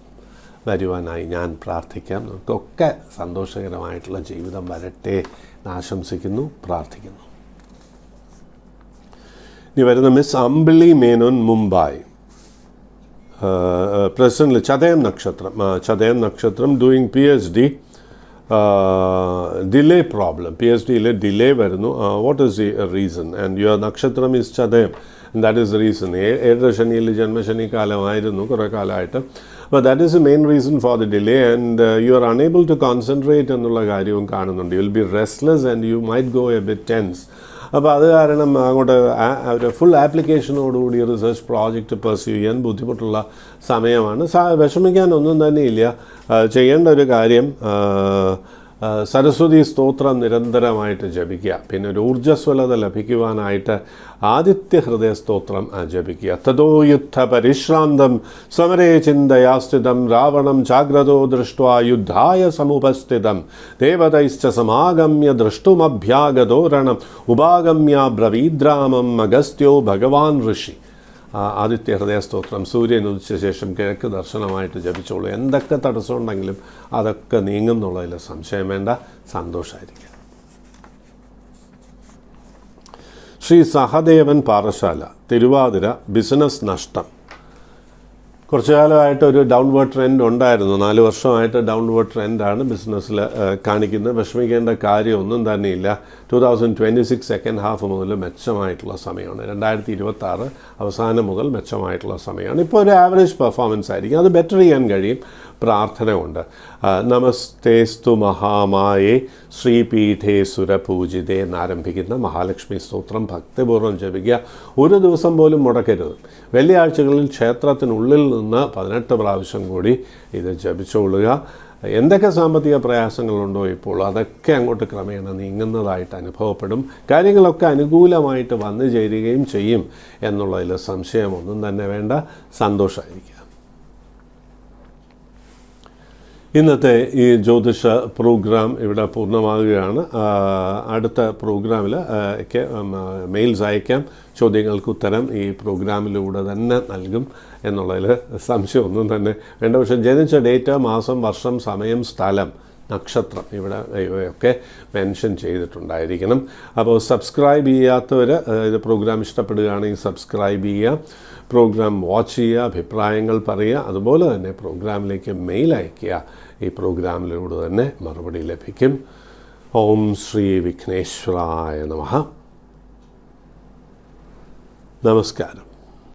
വരുവാനായി ഞാൻ പ്രാർത്ഥിക്കാം. നമുക്കൊക്കെ സന്തോഷകരമായിട്ടുള്ള ജീവിതം വരട്ടെ എന്ന് ആശംസിക്കുന്നു, പ്രാർത്ഥിക്കുന്നു. ഇനി വരുന്ന miss Ambili Menon, Mumbai. Presently Chadayam Nakshatram, doing PhD, delay problem, PhD delay varunu. What is the reason? And your Nakshatram is Chadayam, and that is the reason. Edra Shani Janma Shani Kalayirunnu kore kalayittu, but that is the main reason for the delay, and you are unable to concentrate ennulla karyavum കാണുന്നുണ്ട്. You will be restless and you might go a bit tense. അപ്പോൾ അത് കാരണം അങ്ങോട്ട് ഒരു ഫുൾ ആപ്ലിക്കേഷനോടുകൂടി റിസർച്ച് പ്രോജക്റ്റ് പെർസ്യൂ ചെയ്യാൻ ബുദ്ധിമുട്ടുള്ള സമയമാണ്. വിഷമിക്കാനൊന്നും തന്നെയില്ല. ചെയ്യേണ്ട ഒരു കാര്യം സരസ്വതി സ്തോത്രം നിരന്തരമായിട്ട് ജപിക്കുക. പിന്നെ ഒരു ഊർജ്ജസ്വലത ലഭിക്കുവാനായിട്ട് ആദിത്യ ഹൃദയ സ്തോത്രം ജപിക്കുക. തതോ യുദ്ധ പരിശ്രാന്തം സമരേ ചിന്തയാ സ്ഥിതം രാവണം ജാഗ്രതോ ദൃഷ്ട്വാ യുദ്ധായ സമുപസ്ഥിതം ദേവതൈശ്ച സമാഗമ്യ ദ്രഷ്ടുമഭ്യാഗതോരണം ഉപാഗമ്യ ബ്രവീദ്രാമം അഗസ്ത്യോ ഭഗവാൻ ഋഷി. ആദിത്യ ഹൃദയസ്തോത്രം സൂര്യൻ ഉദിച്ച ശേഷം കിഴക്ക് ദർശനമായിട്ട് ജപിച്ചോളൂ. എന്തൊക്കെ തടസ്സമുണ്ടെങ്കിലും അതൊക്കെ നീങ്ങും എന്നുള്ളതിൽ സംശയം വേണ്ട. സന്തോഷമായിരിക്കുക. ശ്രീ സഹദേവൻ പാറശാല, തിരുവാതിര. ബിസിനസ് നഷ്ടം. കുറച്ചു കാലമായിട്ട് ഒരു ഡൗൺവേർഡ് ട്രെൻഡ് ഉണ്ടായിരുന്നു. 4 വർഷമായിട്ട് ഡൗൺവേർഡ് ട്രെൻഡാണ് ബിസിനസ്സിൽ കാണിക്കുന്നത്. വിഷമിക്കേണ്ട കാര്യമൊന്നും തന്നെയില്ല. 2026 സെക്കൻഡ് ഹാഫ് മുതൽ മെച്ചമായിട്ടുള്ള സമയമാണ്. 2026 അവസാനം മുതൽ മെച്ചമായിട്ടുള്ള സമയമാണ്. ഇപ്പോൾ ഒരു ആവറേജ് പെർഫോമൻസ് ആയിരിക്കും. അത് ബെറ്റർ ചെയ്യാൻ കഴിയും. പ്രാർത്ഥന കൊണ്ട് നമസ്തേസ്തു മഹാമായേ ശ്രീപീഠേ സുരപൂജിതേ എന്നാരംഭിക്കുന്ന മഹാലക്ഷ്മി സ്തോത്രം ഭക്തിപൂർവ്വം ജപിക്കുക. ഒരു ദിവസം പോലും മുടക്കരുത്. വെള്ളിയാഴ്ചകളിൽ ക്ഷേത്രത്തിനുള്ളിൽ നിന്ന് 18 പ്രാവശ്യം കൂടി ഇത് ജപിച്ചുകൊള്ളുക. എന്തൊക്കെ സാമ്പത്തിക പ്രയാസങ്ങളുണ്ടോ ഇപ്പോൾ അതൊക്കെ അങ്ങോട്ട് ക്രമേണ നീങ്ങുന്നതായിട്ട് അനുഭവപ്പെടും. കാര്യങ്ങളൊക്കെ അനുകൂലമായിട്ട് വന്നു ചേരുകയും ചെയ്യും എന്നുള്ളതിൽ സംശയമൊന്നും തന്നെ വേണ്ട. സന്തോഷമായിരിക്കുക. ഇന്നത്തെ ഈ ജ്യോതിഷ പ്രോഗ്രാം ഇവിടെ പൂർണ്ണമാകുകയാണ്. അടുത്ത പ്രോഗ്രാമിൽ മെയിൽസ് അയക്കാം. ചോദ്യങ്ങൾക്ക് ഉത്തരം ഈ പ്രോഗ്രാമിലൂടെ തന്നെ നൽകും എന്നുള്ളതിൽ സംശയമൊന്നും തന്നെ വേണ്ട. പക്ഷേ ജനിച്ച ഡേറ്റ്, മാസം, വർഷം, സമയം, സ്ഥലം, നക്ഷത്രം ഇവയൊക്കെ മെൻഷൻ ചെയ്തിട്ടുണ്ടായിരിക്കണം. അപ്പോൾ സബ്സ്ക്രൈബ് ചെയ്യാത്തവർ ഇത് പ്രോഗ്രാം ഇഷ്ടപ്പെടുകയാണെങ്കിൽ സബ്സ്ക്രൈബ് ചെയ്യുക, പ്രോഗ്രാം വാച്ച് ചെയ്യുക, അഭിപ്രായങ്ങൾ പറയുക. അതുപോലെ തന്നെ പ്രോഗ്രാമിലേക്ക് മെയിൽ അയയ്ക്കുക. ഈ പ്രോഗ്രാമിലൂടെ തന്നെ മറുപടി ലഭിക്കും. ഓം ശ്രീ വിഘ്നേശ്വരായ നമഃ. നമസ്കാരം.